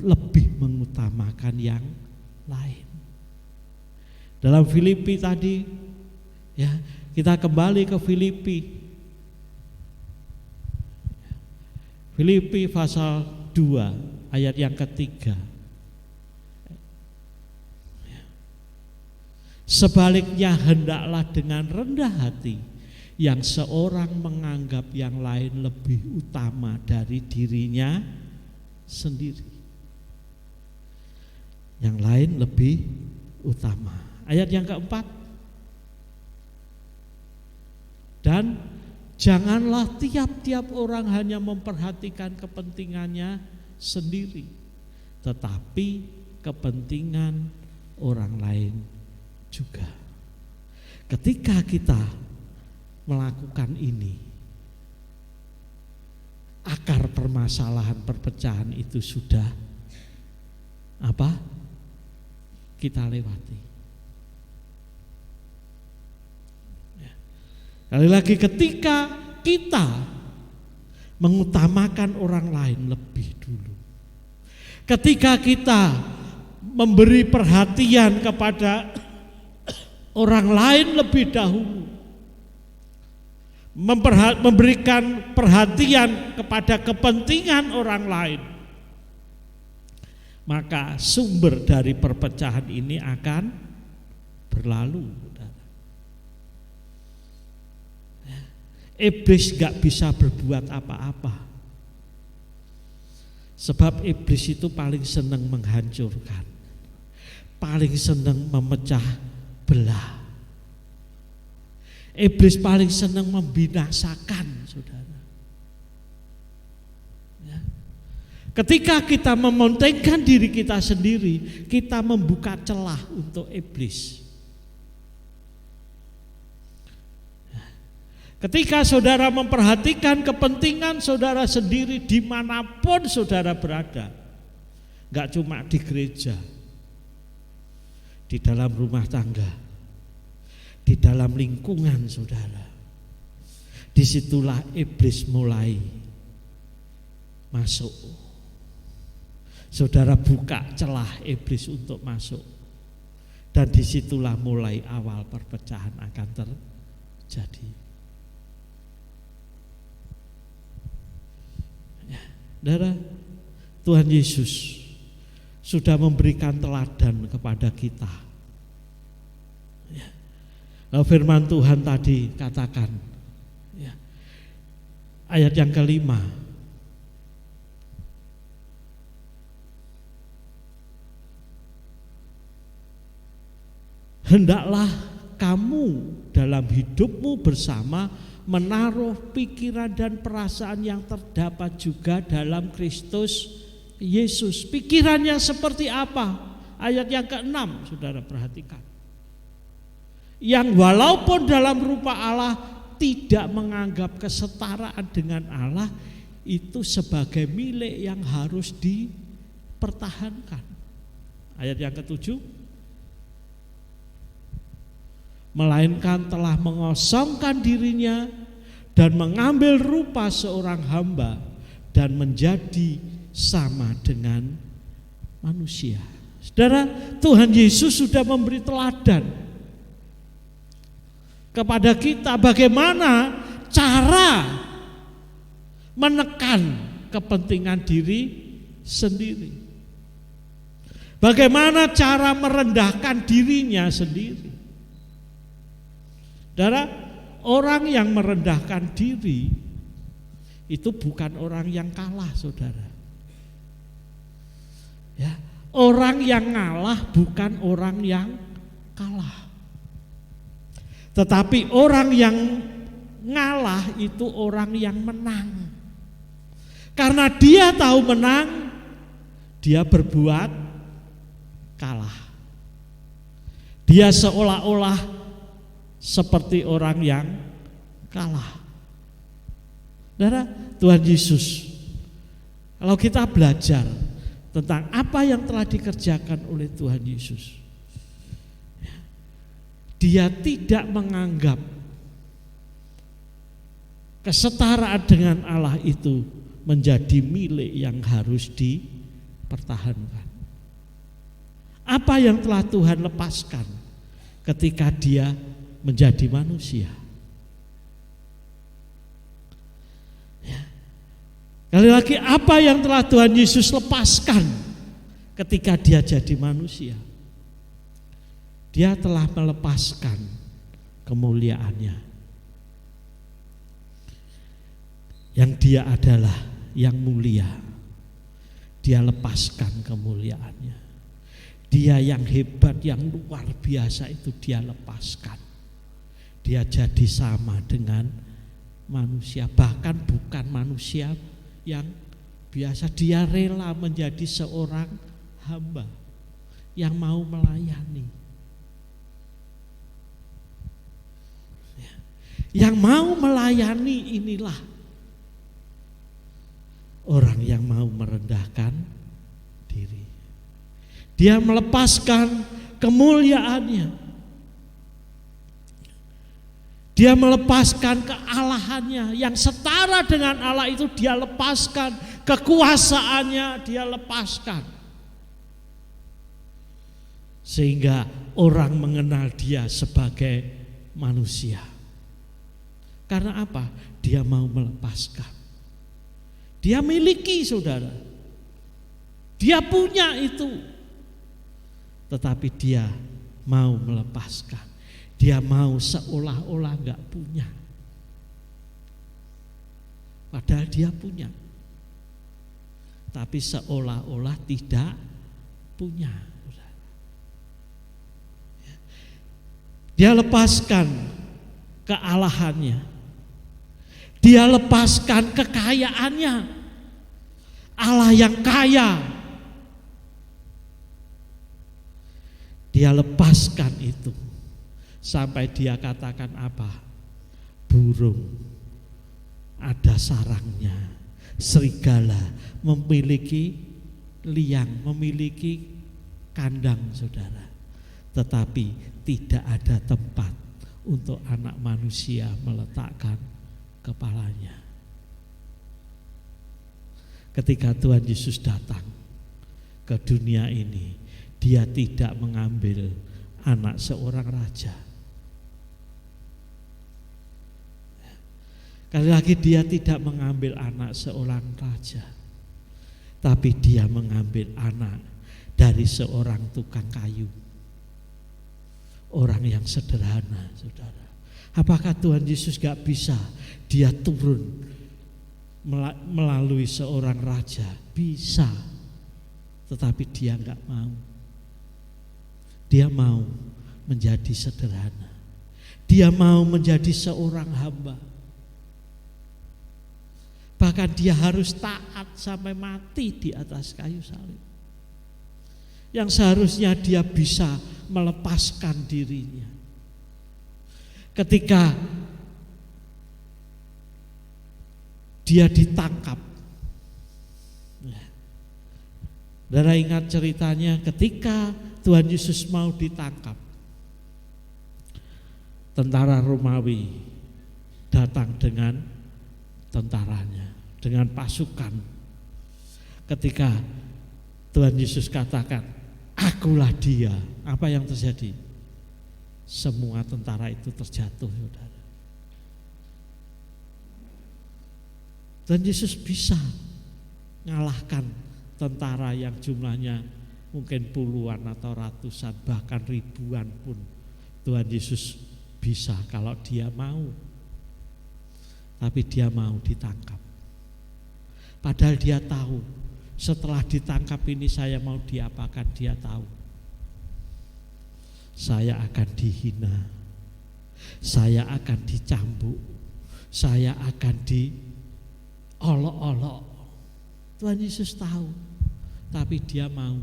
Speaker 2: lebih mengutamakan yang lain. Dalam Filipi tadi, ya, kita kembali ke Filipi. Filipi pasal 2 ayat yang ketiga. Sebaliknya hendaklah dengan rendah hati yang seorang menganggap yang lain lebih utama dari dirinya sendiri. Yang lain lebih utama. Ayat yang keempat. Dan janganlah tiap-tiap orang hanya memperhatikan kepentingannya sendiri, tetapi kepentingan orang lain juga. Ketika kita melakukan ini, akar permasalahan perpecahan itu sudah kita lewati. Sekali lagi, ketika kita mengutamakan orang lain lebih dulu, ketika kita memberi perhatian kepada orang lain lebih dahulu, memberikan perhatian kepada kepentingan orang lain, maka sumber dari perpecahan ini akan berlalu. Iblis gak bisa berbuat apa-apa, sebab iblis itu paling senang menghancurkan, paling senang memecah belah. Iblis paling senang membinasakan, saudara. Ya. Ketika kita mementingkan diri kita sendiri, kita membuka celah untuk iblis. Ya. Ketika saudara memperhatikan kepentingan saudara sendiri dimanapun saudara berada, gak cuma di gereja, di dalam rumah tangga, di dalam lingkungan saudara, disitulah iblis mulai masuk. Saudara buka celah iblis untuk masuk, dan disitulah mulai awal perpecahan akan terjadi. Ya, saudara, Tuhan Yesus sudah memberikan teladan kepada kita. Firman Tuhan tadi katakan, ya, ayat yang kelima, hendaklah kamu dalam hidupmu bersama menaruh pikiran dan perasaan yang terdapat juga dalam Kristus Yesus. Pikirannya seperti apa? Ayat yang ke-6, saudara perhatikan. Yang walaupun dalam rupa Allah tidak menganggap kesetaraan dengan Allah itu sebagai milik yang harus dipertahankan. Ayat yang ke-7, melainkan telah mengosongkan dirinya dan mengambil rupa seorang hamba dan menjadi sama dengan manusia. Saudara, Tuhan Yesus sudah memberi teladan kepada kita bagaimana cara menekan kepentingan diri sendiri, bagaimana cara merendahkan dirinya sendiri. Saudara, orang yang merendahkan diri itu bukan orang yang kalah, saudara. Ya, orang yang ngalah bukan orang yang kalah. Tetapi orang yang ngalah itu orang yang menang. Karena dia tahu menang, dia berbuat kalah. Dia seolah-olah seperti orang yang kalah. Saudara, Tuhan Yesus, kalau kita belajar tentang apa yang telah dikerjakan oleh Tuhan Yesus, dia tidak menganggap kesetaraan dengan Allah itu menjadi milik yang harus dipertahankan. Apa yang telah Tuhan lepaskan ketika dia menjadi manusia? Ya. Kali lagi, apa yang telah Tuhan Yesus lepaskan ketika dia jadi manusia? Dia telah melepaskan kemuliaannya, yang dia adalah yang mulia. Dia lepaskan kemuliaannya. Dia yang hebat, yang luar biasa itu dia lepaskan. Dia jadi sama dengan manusia, bahkan bukan manusia yang biasa. Dia rela menjadi seorang hamba yang mau melayani. Yang mau melayani inilah orang yang mau merendahkan diri. Dia melepaskan kemuliaannya. Dia melepaskan kealahannya yang setara dengan Allah itu dia lepaskan, kekuasaannya dia lepaskan. Sehingga orang mengenal dia sebagai manusia. Karena apa? Dia mau melepaskan. Dia miliki, saudara. Dia punya itu. Tetapi dia mau melepaskan. Dia mau seolah-olah enggak punya. Padahal dia punya. Tapi seolah-olah tidak punya. Dia lepaskan kealahannya. Dia lepaskan kekayaannya. Allah yang kaya. Dia lepaskan itu. Sampai dia katakan apa? Burung ada sarangnya, serigala memiliki liang, memiliki kandang, saudara. Tetapi tidak ada tempat untuk anak manusia meletakkan kepalanya. Ketika Tuhan Yesus datang ke dunia ini, dia tidak mengambil anak seorang raja. Kali lagi dia tidak mengambil anak seorang raja, tapi dia mengambil anak dari seorang tukang kayu. Orang yang sederhana, saudara. Apakah Tuhan Yesus gak bisa dia turun melalui seorang raja? Bisa, tetapi dia gak mau. Dia mau menjadi sederhana. Dia mau menjadi seorang hamba. Bahkan dia harus taat sampai mati di atas kayu salib. Yang seharusnya dia bisa melepaskan dirinya. Ketika dia ditangkap. Saudara ingat ceritanya ketika Tuhan Yesus mau ditangkap. Tentara Romawi datang dengan tentaranya, dengan pasukan. Ketika Tuhan Yesus katakan, akulah dia, apa yang terjadi? Semua tentara itu terjatuh, saudara. Tuhan Yesus bisa mengalahkan tentara yang jumlahnya mungkin puluhan atau ratusan, bahkan ribuan pun. Tuhan Yesus bisa kalau dia mau. Tapi dia mau ditangkap. Padahal dia tahu setelah ditangkap ini saya mau diapakan, dia tahu. Saya akan dihina. Saya akan dicambuk. Saya akan diolok-olok. Tuhan Yesus tahu. Tapi dia mau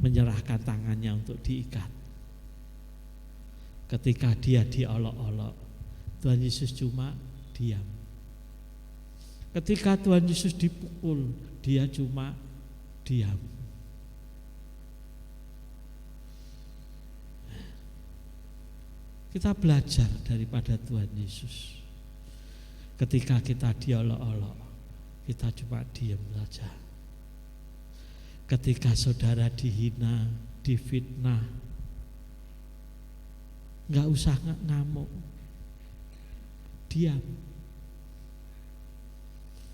Speaker 2: menyerahkan tangannya untuk diikat. Ketika dia diolok-olok, Tuhan Yesus cuma diam. Ketika Tuhan Yesus dipukul, dia cuma diam. Kita belajar daripada Tuhan Yesus. Ketika kita diolok-olok, kita cuma diam saja. Ketika saudara dihina, difitnah, enggak usah ngamuk. Diam.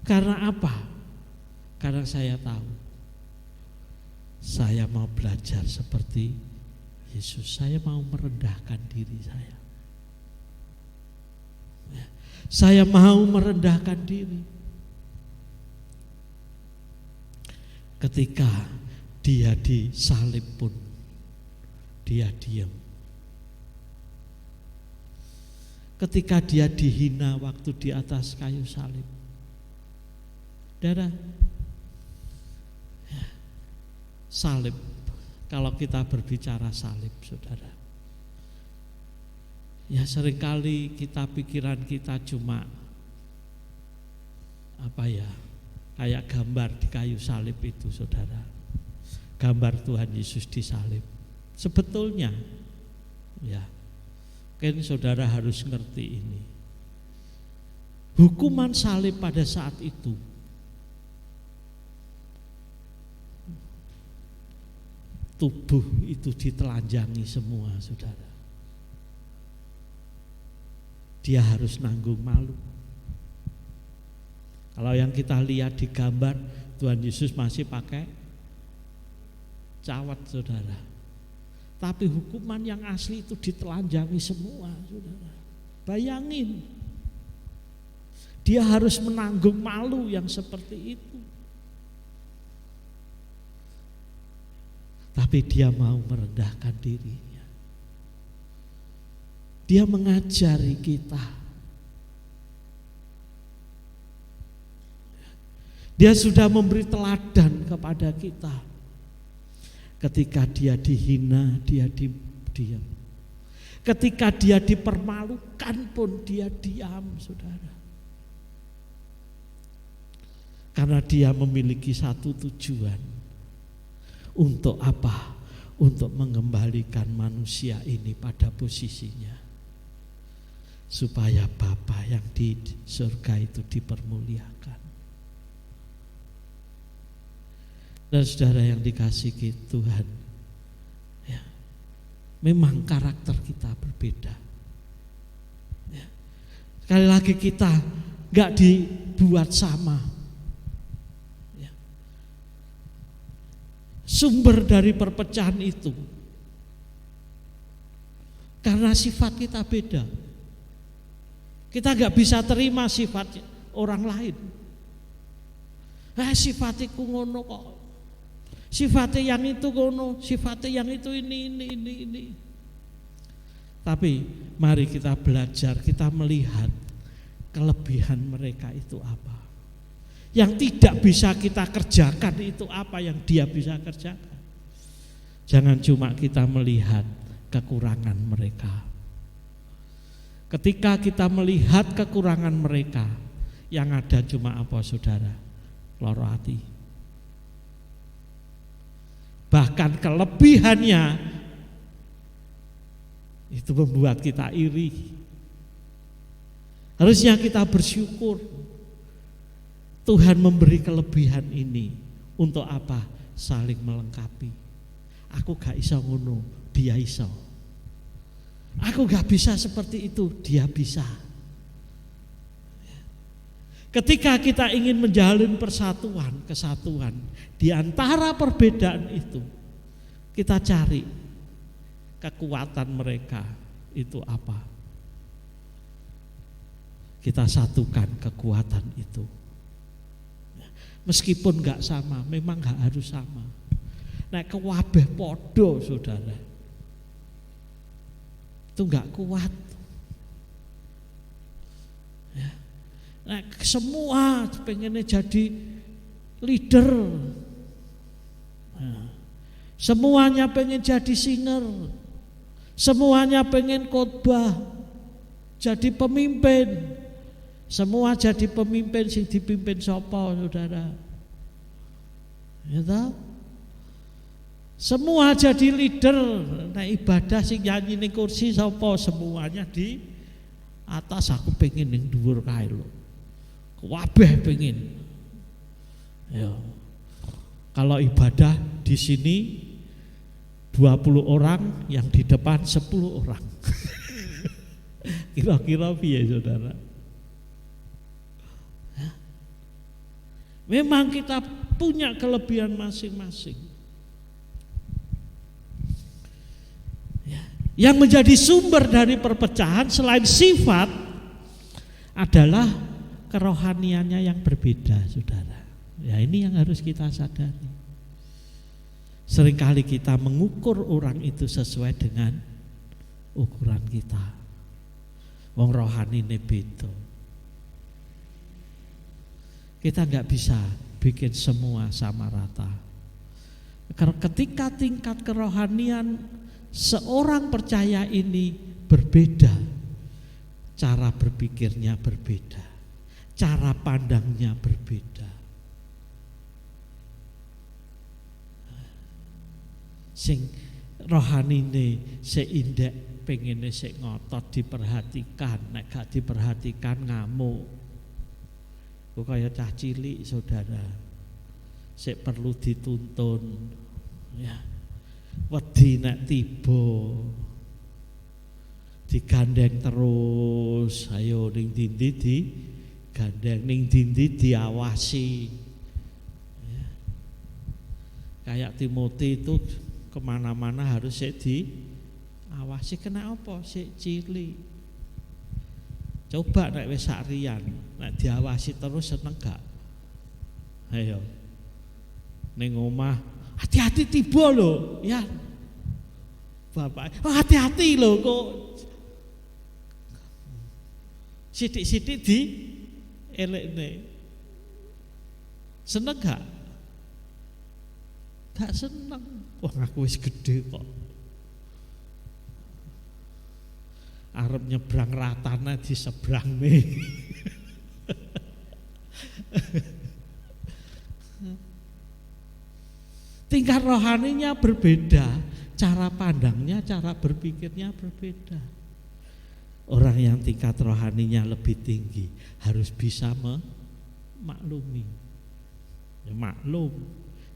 Speaker 2: Karena apa? Karena saya tahu saya mau belajar seperti Yesus. Saya mau merendahkan diri saya. Saya mau merendahkan diri. Ketika dia disalib pun dia diam. Ketika dia dihina waktu di atas kayu salib. Saudara, salib, kalau kita berbicara salib, saudara, ya seringkali pikiran kita cuma kayak gambar di kayu salib itu, saudara. Gambar Tuhan Yesus disalib. Sebetulnya, ya, Mungkin saudara harus ngerti ini. Hukuman salib pada saat itu tubuh itu ditelanjangi semua, saudara. Dia harus nanggung malu. Kalau yang kita lihat di gambar, Tuhan Yesus masih pakai cawat, saudara. Tapi hukuman yang asli itu ditelanjangi semua, saudara. Bayangin, dia harus menanggung malu yang seperti itu. Tapi dia mau merendahkan dirinya. Dia mengajari kita. Dia sudah memberi teladan kepada kita. Ketika dia dihina, dia diam. Ketika dia dipermalukan pun dia diam, saudara. Karena dia memiliki satu tujuan. Untuk apa? Untuk mengembalikan manusia ini pada posisinya. Supaya Bapa yang di surga itu dipermuliakan. Dan saudara yang dikasihi Tuhan, ya, memang karakter kita berbeda. Ya. Sekali lagi kita gak dibuat sama. Ya. Sumber dari perpecahan itu karena sifat kita beda. Kita gak bisa terima sifat orang lain. Sifatiku ngono kok. Sifatnya yang itu kono, sifatnya yang itu ini. Tapi mari kita belajar, kita melihat kelebihan mereka itu apa. Yang tidak bisa kita kerjakan itu apa yang dia bisa kerjakan. Jangan cuma kita melihat kekurangan mereka. Ketika kita melihat kekurangan mereka, yang ada cuma apa, saudara? Loro hati. Bahkan kelebihannya itu membuat kita iri. Harusnya kita bersyukur Tuhan memberi kelebihan ini untuk apa? Saling melengkapi. Aku gak iso ngono, dia iso. Aku gak bisa seperti itu, dia bisa. Ketika kita ingin menjalin persatuan, kesatuan di antara perbedaan itu, kita cari kekuatan mereka itu apa. Kita satukan kekuatan itu. Meskipun gak sama, memang gak harus sama. Nek kewabeh podo, saudara, itu gak kuat. Ya. Nah, semua pengennya jadi leader, nah, semuanya pengen jadi singer, semuanya pengen khotbah, jadi pemimpin, semua jadi pemimpin sing dipimpin sapa, saudara? Ya tahu? Semua jadi leader, nah ibadah sing nyanyi ning kursi sapa, semuanya di atas, aku pengen ning dhuwur kae lho. Kabeh pengen. Ya. Kalau ibadah di sini 20 orang, yang di depan 10 orang. Kira-kira piye, saudara? Ya. Memang kita punya kelebihan masing-masing. Ya. Yang menjadi sumber dari perpecahan selain sifat adalah kerohaniannya yang berbeda, saudara. Ya, ini yang harus kita sadari. Seringkali kita mengukur orang itu sesuai dengan ukuran kita. Wong rohani ini beda. Kita nggak bisa bikin semua sama rata. Karena ketika tingkat kerohanian seorang percaya ini berbeda, cara berpikirnya berbeda, cara pandangnya berbeda. Sing rohanine seindek pengennya sik ngotot diperhatikan, nek gak diperhatikan ngamuk. Kok kaya cah cilik saudara, sik perlu dituntun ya. Wedi nek tiba digandeng terus, ayo ning dindi digandeng, ning dindi diawasi ya. Kayak Timothy itu kemana-mana harus sik diawasi. Kena apa? Sik cilik. Coba nek wis sakriyan, nek diawasi terus seneng gak? Ayo ning omah, hati-hati tiba lho ya. Bapak, oh hati-hati lho kok sidik-sidik di elekne. Seneng gak? Gak seneng. Wah aku wis gede kok. Arep nyebrang ratana di seberang nih. Tingkat rohaninya berbeda, cara pandangnya, cara berpikirnya berbeda. Orang yang tingkat rohaninya lebih tinggi harus bisa memaklumi. Ya, maklum,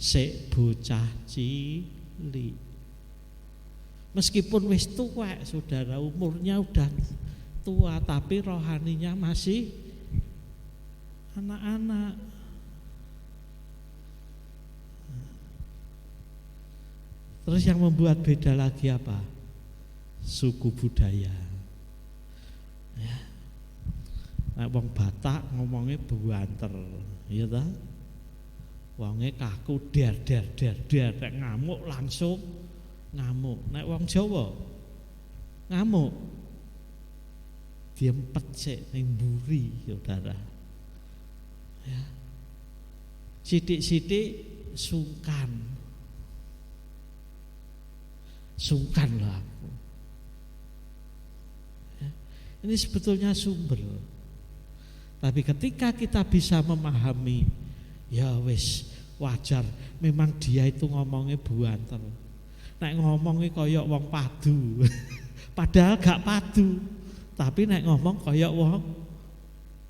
Speaker 2: sik bocah cilik. Meskipun wis tua, saudara, umurnya udah tua, tapi rohaninya masih anak-anak. Terus yang membuat beda lagi apa? Suku budaya. Ya. Nah, wong Batak ngomongnya buanter, ya ta? Wonge kaku der nek ngamuk langsung ngamuk. Nek wong Jawa ngamuk diempet sik ning mburi, saudara. Ya. Sithik-sithik sungkan lah aku. Ya. Ini sebetulnya sumber. Tapi ketika kita bisa memahami, ya wis wajar. Memang dia itu ngomongnya buanter. Nek ngomongnya koyok wong padu, padahal gak padu. Tapi nek ngomong koyok wong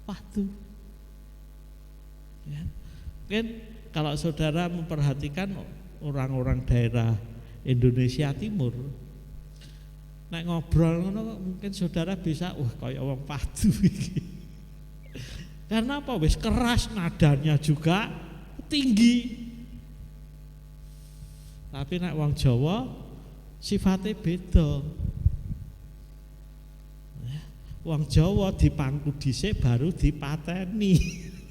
Speaker 2: padu. Ya. Mungkin kalau saudara memperhatikan orang-orang daerah Indonesia Timur, nek ngobrol ngono mungkin saudara bisa kayak wong padu iki. Karena apa? Wis keras, nadanya juga tinggi. Tapi nek wong Jawa sifatnya beda. Wong Jawa dipangku dhisik baru dipateni.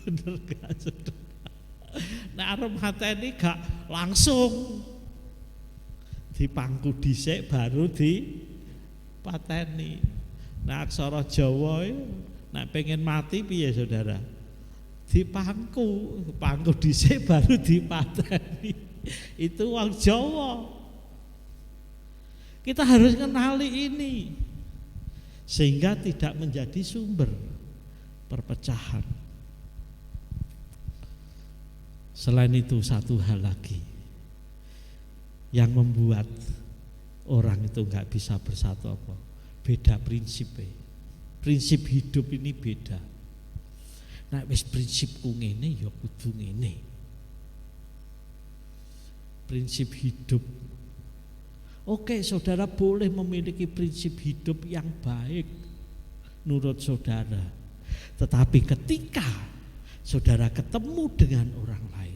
Speaker 2: Bener gak saudara? Nek arep mateni gak langsung, dipangku dhisik baru dipateni. Nah aksara Jawa nek pengen mati piye saudara? Dipangku dhisik baru dipateni. Itu wong Jawa. Kita harus kenali ini sehingga tidak menjadi sumber perpecahan. Selain itu satu hal lagi yang membuat orang itu nggak bisa bersatu apa? Beda prinsipnya. Prinsip hidup ini beda. Nah, wis prinsipku ngene ya kudu ngene. Prinsip hidup. Oke, saudara boleh memiliki prinsip hidup yang baik menurut saudara. Tetapi ketika saudara ketemu dengan orang lain,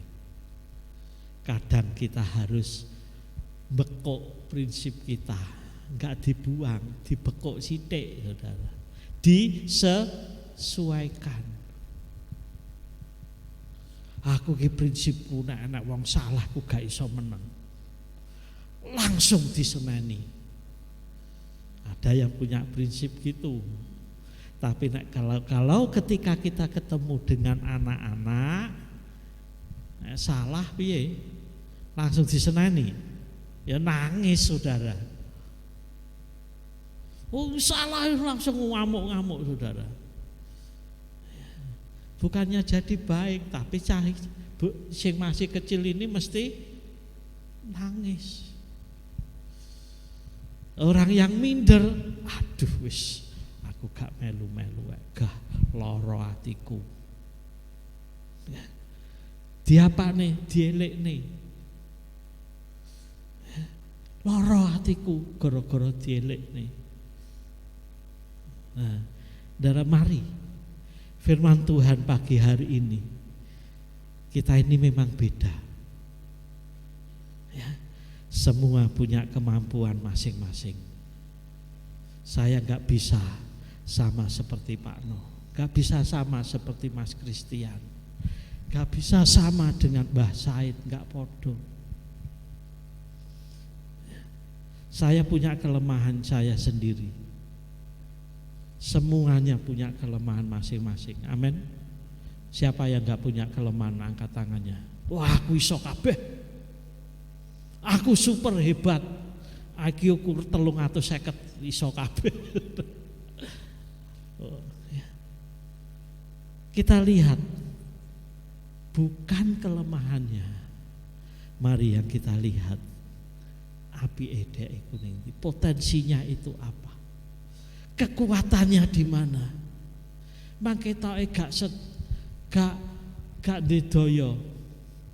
Speaker 2: kadang kita harus bekok prinsip kita, enggak dibuang, dibekok sithik saudara. Disesuaikan. Aku ki prinsipku nek anak wong salah ku gak iso meneng. Langsung diseneni. Ada yang punya prinsip gitu. Tapi nek kalau ketika kita ketemu dengan anak-anak salah piye? Langsung diseneni. Ya nangis saudara. Oh salah langsung ngamuk-ngamuk saudara. Bukannya jadi baik, tapi sing masih kecil ini mesti nangis. Orang yang minder, aduh wis aku gak melu-melu, gak loro atiku. Ya. Diapane, dielekne. Ya. Loro atiku gara-gara dielekne. Nah, saudara, mari firman Tuhan pagi hari ini, kita ini memang beda. Ya. Semua punya kemampuan masing-masing. Saya gak bisa sama seperti Pak Noh, gak bisa sama seperti Mas Christian, gak bisa sama dengan Mbah Said, gak podo. Saya punya kelemahan saya sendiri. Semuanya punya kelemahan masing-masing. Amin. Siapa yang gak punya kelemahan, angkat tangannya. Wah, aku iso kabeh. Aku super hebat. IQ ku 350 iso kabeh. Oh, ya. Kita lihat bukan kelemahannya. Mari yang kita lihat api edek kuning, potensinya itu apa? Kekuatannya di mana? Mangke tau gak didoyo,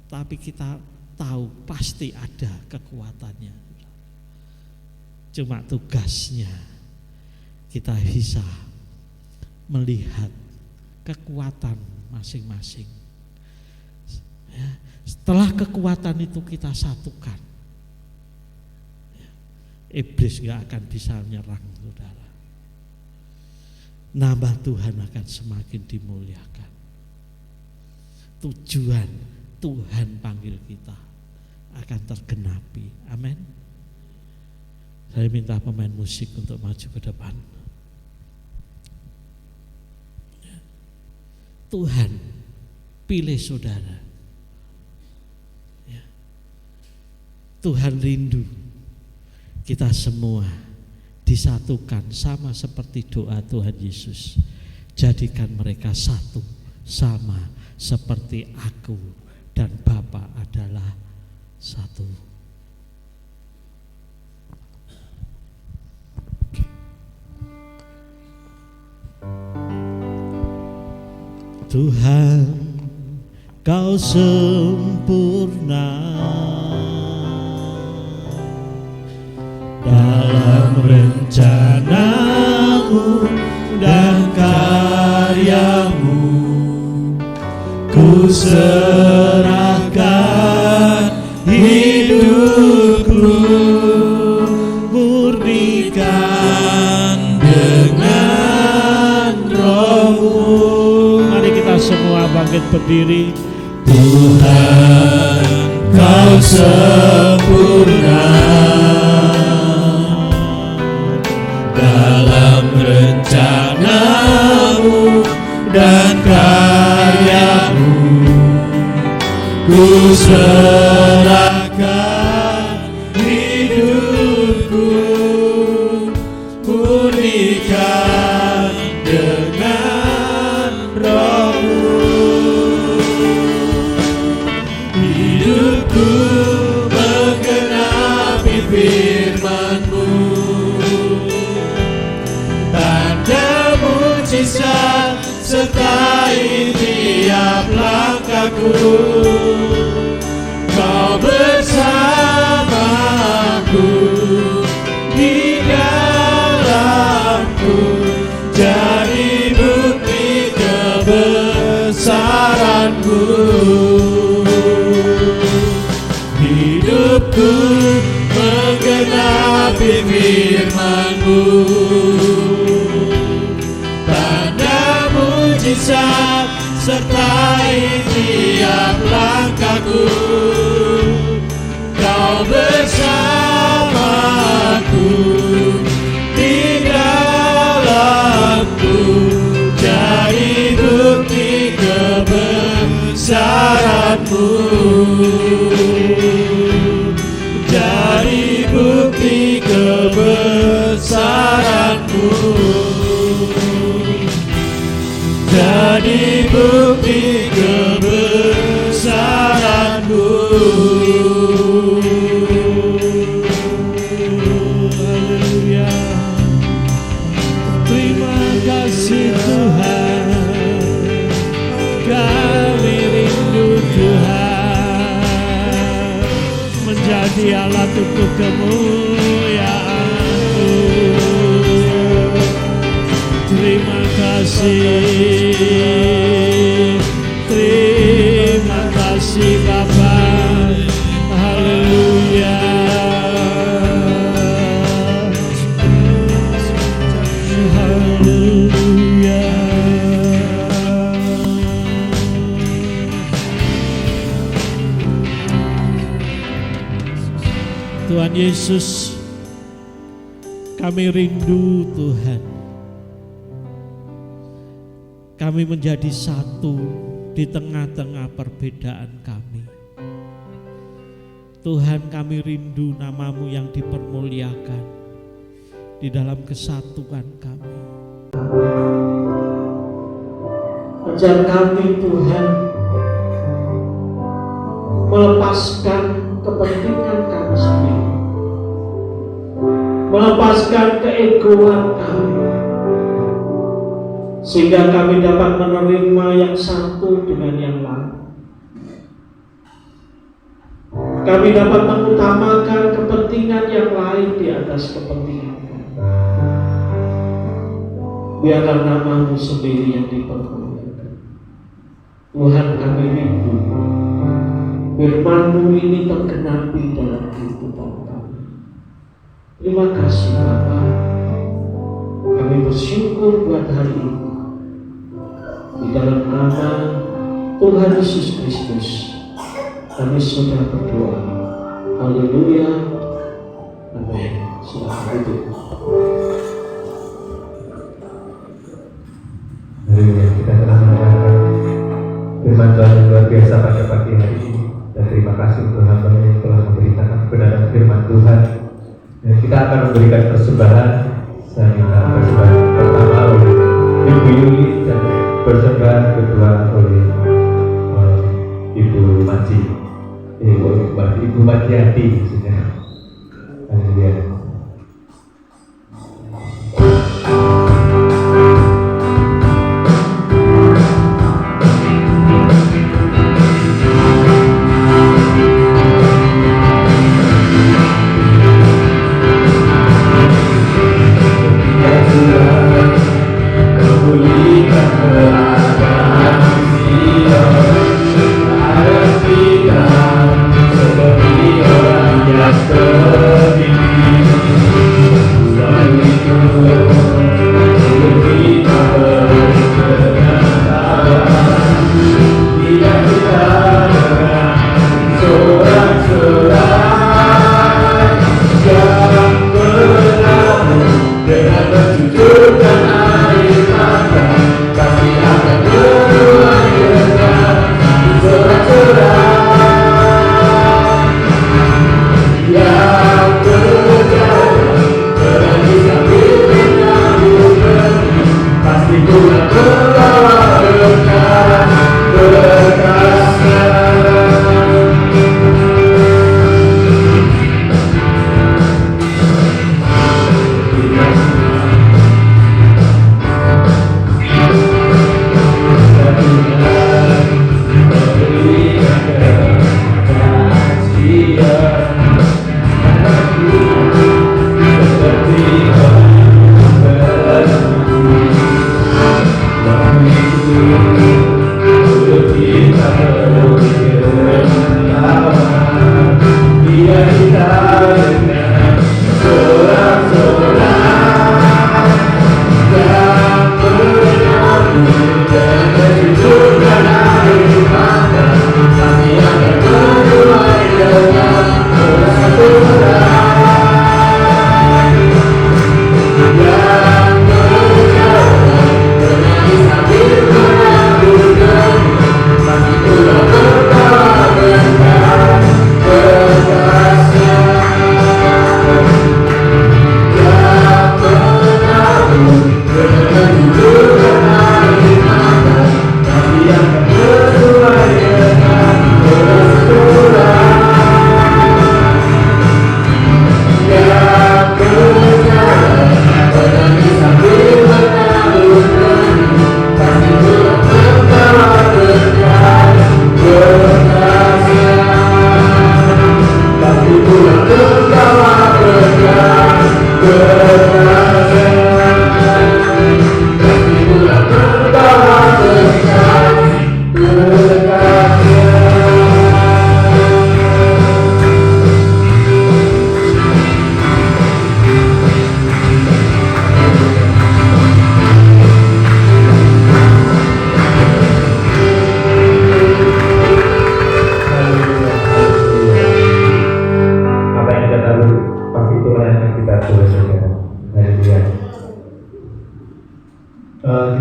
Speaker 2: tapi kita tahu pasti ada kekuatannya. Cuma tugasnya kita bisa melihat kekuatan masing-masing. Ya, setelah kekuatan itu kita satukan, ya, iblis gak akan bisa menyerang, saudara. Nama Tuhan akan semakin dimuliakan. Tujuan Tuhan panggil kita akan tergenapi. Amin. Saya minta pemain musik untuk maju ke depan. Tuhan pilih saudara. Ya. Tuhan rindu kita semua disatukan sama seperti doa Tuhan Yesus. Jadikan mereka satu sama seperti aku dan Bapa adalah satu. Tuhan, Kau sempurna dalam rencanamu dan karyamu. Ku serahkan hidupku, murnikan dengan Roh-Mu. Mari kita semua bangkit berdiri. Tuhan, Kau sempurna dalam rencanamu dan karyamu. Ku serahkan hidupku, pulihkan dengan Roh-Mu. Hidupku menggenapi firman-Mu, tanda mujizat sertai tiap langkahku. Kau bersamaku di dalamku, jadi bukti kebesaran-Mu. Hidupku menggenapi firman-Mu, tanda mujizat sertai tiap langkahku. Kau bersamaku di dalamku, jadi bukti kebesaran-Mu, jadi bukti kebesaran-Mu, jadi bukti kebesaran-Mu. Haleluya. Dialah untuk kemuliaan-Mu. Terima kasih Bapa. Haleluya. Haleluya. Tuhan Yesus, kami rindu Tuhan. Kami menjadi satu di tengah-tengah perbedaan kami. Tuhan, kami rindu nama-Mu yang dipermuliakan di dalam kesatuan kami. Ajar kami Tuhan melepaskan kepentingan kami sendiri, melepaskan keegoan kami, sehingga kami dapat menerima yang satu dengan yang lain. Kami dapat mengutamakan kepentingan yang lain di atas kepentingan kami. Biarlah nama-Mu sendiri yang dipermuliakan. Tuhan, kami rindu firman-Mu ini tergenapi dalam kehidupan kami. Terima kasih Bapa. Kami bersyukur buat hari ini. Di dalam nama Tuhan Yesus Kristus kami sudah berdoa. Haleluya. Amin. Silakan duduk.
Speaker 3: Haleluya. Kita telah mendengarkan firman Tuhan yang luar biasa pada pagi hari ini. Dan terima kasih untuk hamba yang telah memberitakan kebenaran firman Tuhan. Dan kita akan memberikan persembahan. Saya minta persembahan pertama oleh Ibu Yuli dan persembahan kedua oleh Ibu Maci. Ibu Maciati maksudnya. Haleluya. Seperti orang yang sedih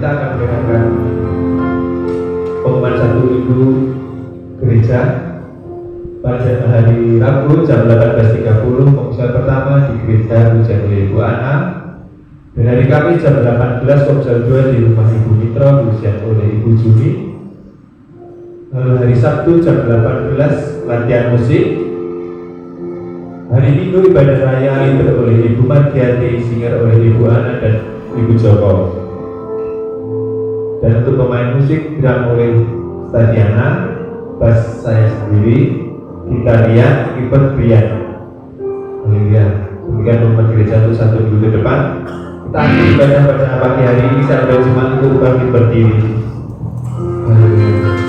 Speaker 3: kita akan mendengarkan pengumuman satu minggu gereja pada hari Rabu jam 18.30 pengumuman pertama di gereja Hujan oleh Ibu Ana, dan hari Kamis jam 18 pengumuman 2 di rumah Ibu Mitra Hujan oleh Ibu Juni. Lalu hari Sabtu jam 18 latihan musik. Hari Minggu ibadah raya itu oleh Ibu Margiati, singer oleh Ibu Ana dan Ibu Joko. Dan untuk pemain musik drum oleh Tatiana, bass saya sendiri, gitaria, keyboard Brian. Haleluya. Demikian pengumuman gereja untuk satu minggu ke depan. Kita akan ibadah pada pagi hari ini sampai Jumat untuk kami berdiri. Haleluya.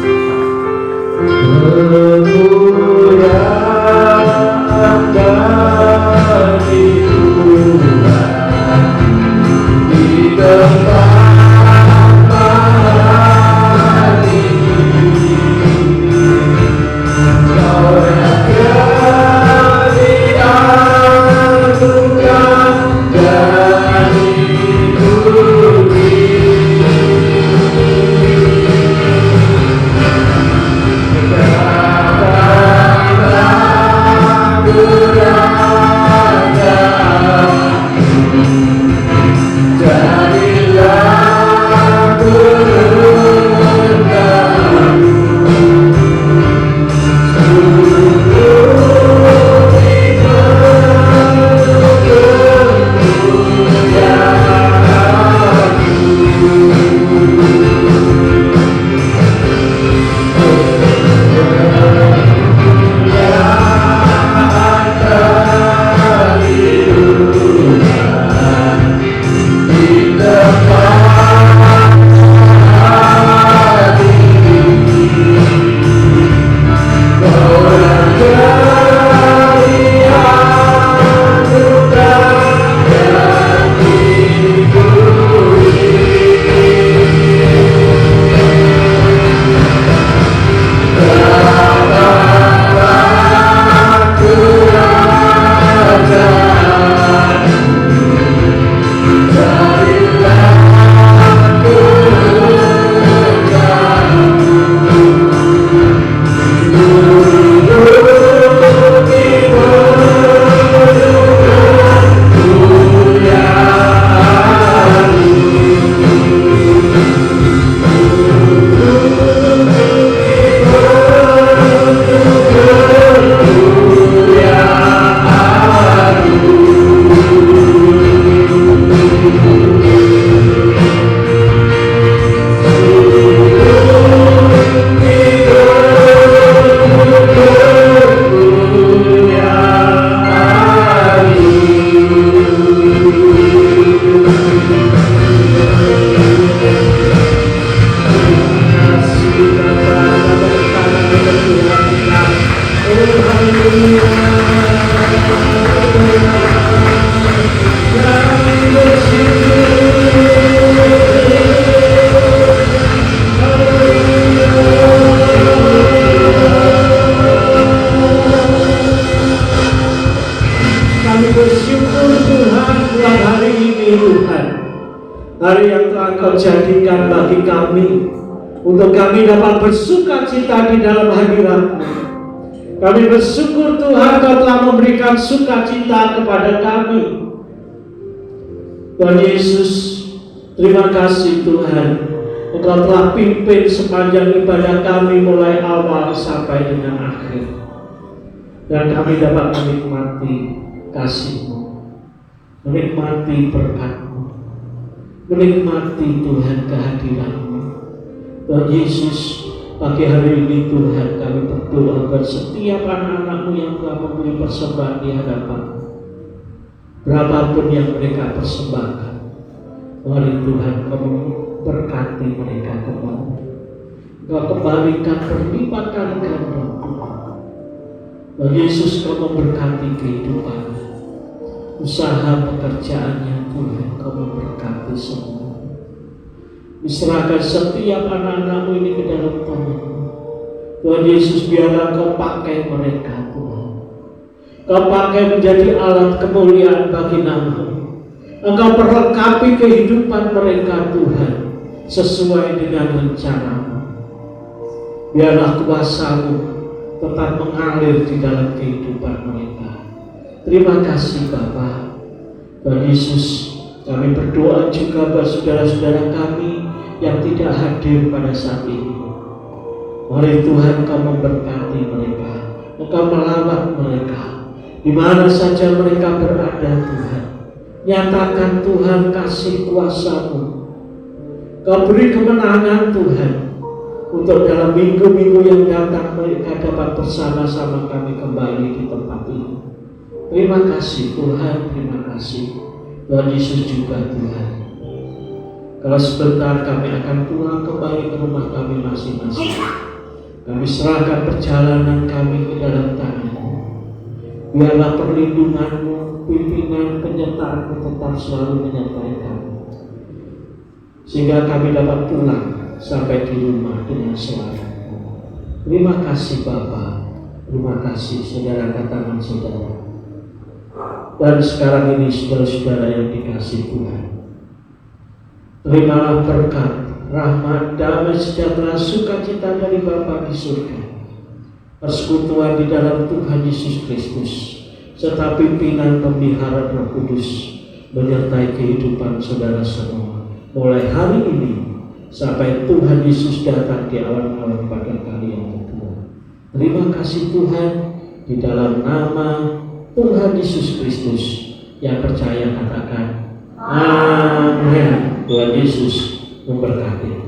Speaker 2: Hari yang telah Kau jadikan bagi kami, untuk kami dapat bersuka cita di dalam hadirat-Mu. Kami bersyukur Tuhan Kau telah memberikan sukacita kepada kami. Tuhan Yesus, terima kasih Tuhan, Engkau telah pimpin sepanjang ibadah kami mulai awal sampai dengan akhir. Dan kami dapat menikmati kasih-Mu, menikmati berkat-Mu, menikmati Tuhan kehadiran-Mu. Tuhan Yesus, pagi hari ini Tuhan kami berdoa agar setiap anak-anak-Mu yang telah memberi persembahan di hadapan-Mu, berapapun yang mereka persembahkan, mari Tuhan Kau berkati mereka kembali. Kau kembalikan berlipat kali ganda. Tuhan Yesus, Kau memberkati kehidupannya, usaha pekerjaannya Tuhan Kau memberkati semua. Diserahkan setiap anak-anak-Mu ini ke dalam tangan-Mu. Tuhan Yesus, biarlah Kau pakai mereka Tuhan. Kau pakai menjadi alat kemuliaan bagi nama-Mu. Engkau perlengkapi kehidupan mereka Tuhan, sesuai dengan rencana-Mu. Biarlah kuasa-Mu tetap mengalir di dalam kehidupan mereka. Terima kasih Bapa. Tuhan Yesus, kami berdoa juga buat saudara-saudara kami yang tidak hadir pada saat ini. Mari Tuhan Engkau memberkati mereka, Engkau melawat mereka di mana saja mereka berada. Tuhan, nyatakan Tuhan kasih kuasa-Mu. Kau beri kemenangan Tuhan, untuk dalam minggu-minggu yang datang mereka dapat bersama-sama kami kembali di tempat ini. Terima kasih Tuhan, terima kasih Tuhan Yesus juga Tuhan. Kalau sebentar kami akan pulang kembali ke rumah kami masing-masing, kami serahkan perjalanan kami ke dalam tangan-Mu. Biarlah perlindungan-Mu, pimpinan, penyertaan-Mu tetap selalu menyertai kami, sehingga kami dapat pulang sampai di rumah dengan selamat. Terima kasih Bapa, terima kasih saudara tangan saudara. Dan sekarang ini saudara-saudara yang dikasihi Tuhan, terimalah berkat, rahmat, damai sejahtera, sukacita dari Bapa di surga, persekutuan di dalam Tuhan Yesus Kristus, serta pimpinan pemeliharaan Roh Kudus menyertai kehidupan saudara semua, mulai hari ini sampai Tuhan Yesus datang di awan-awan pada kali yang kedua. Terima kasih Tuhan, di dalam nama Tuhan Yesus Kristus. Yang percaya katakan amin. Tuhan Yesus memberkati.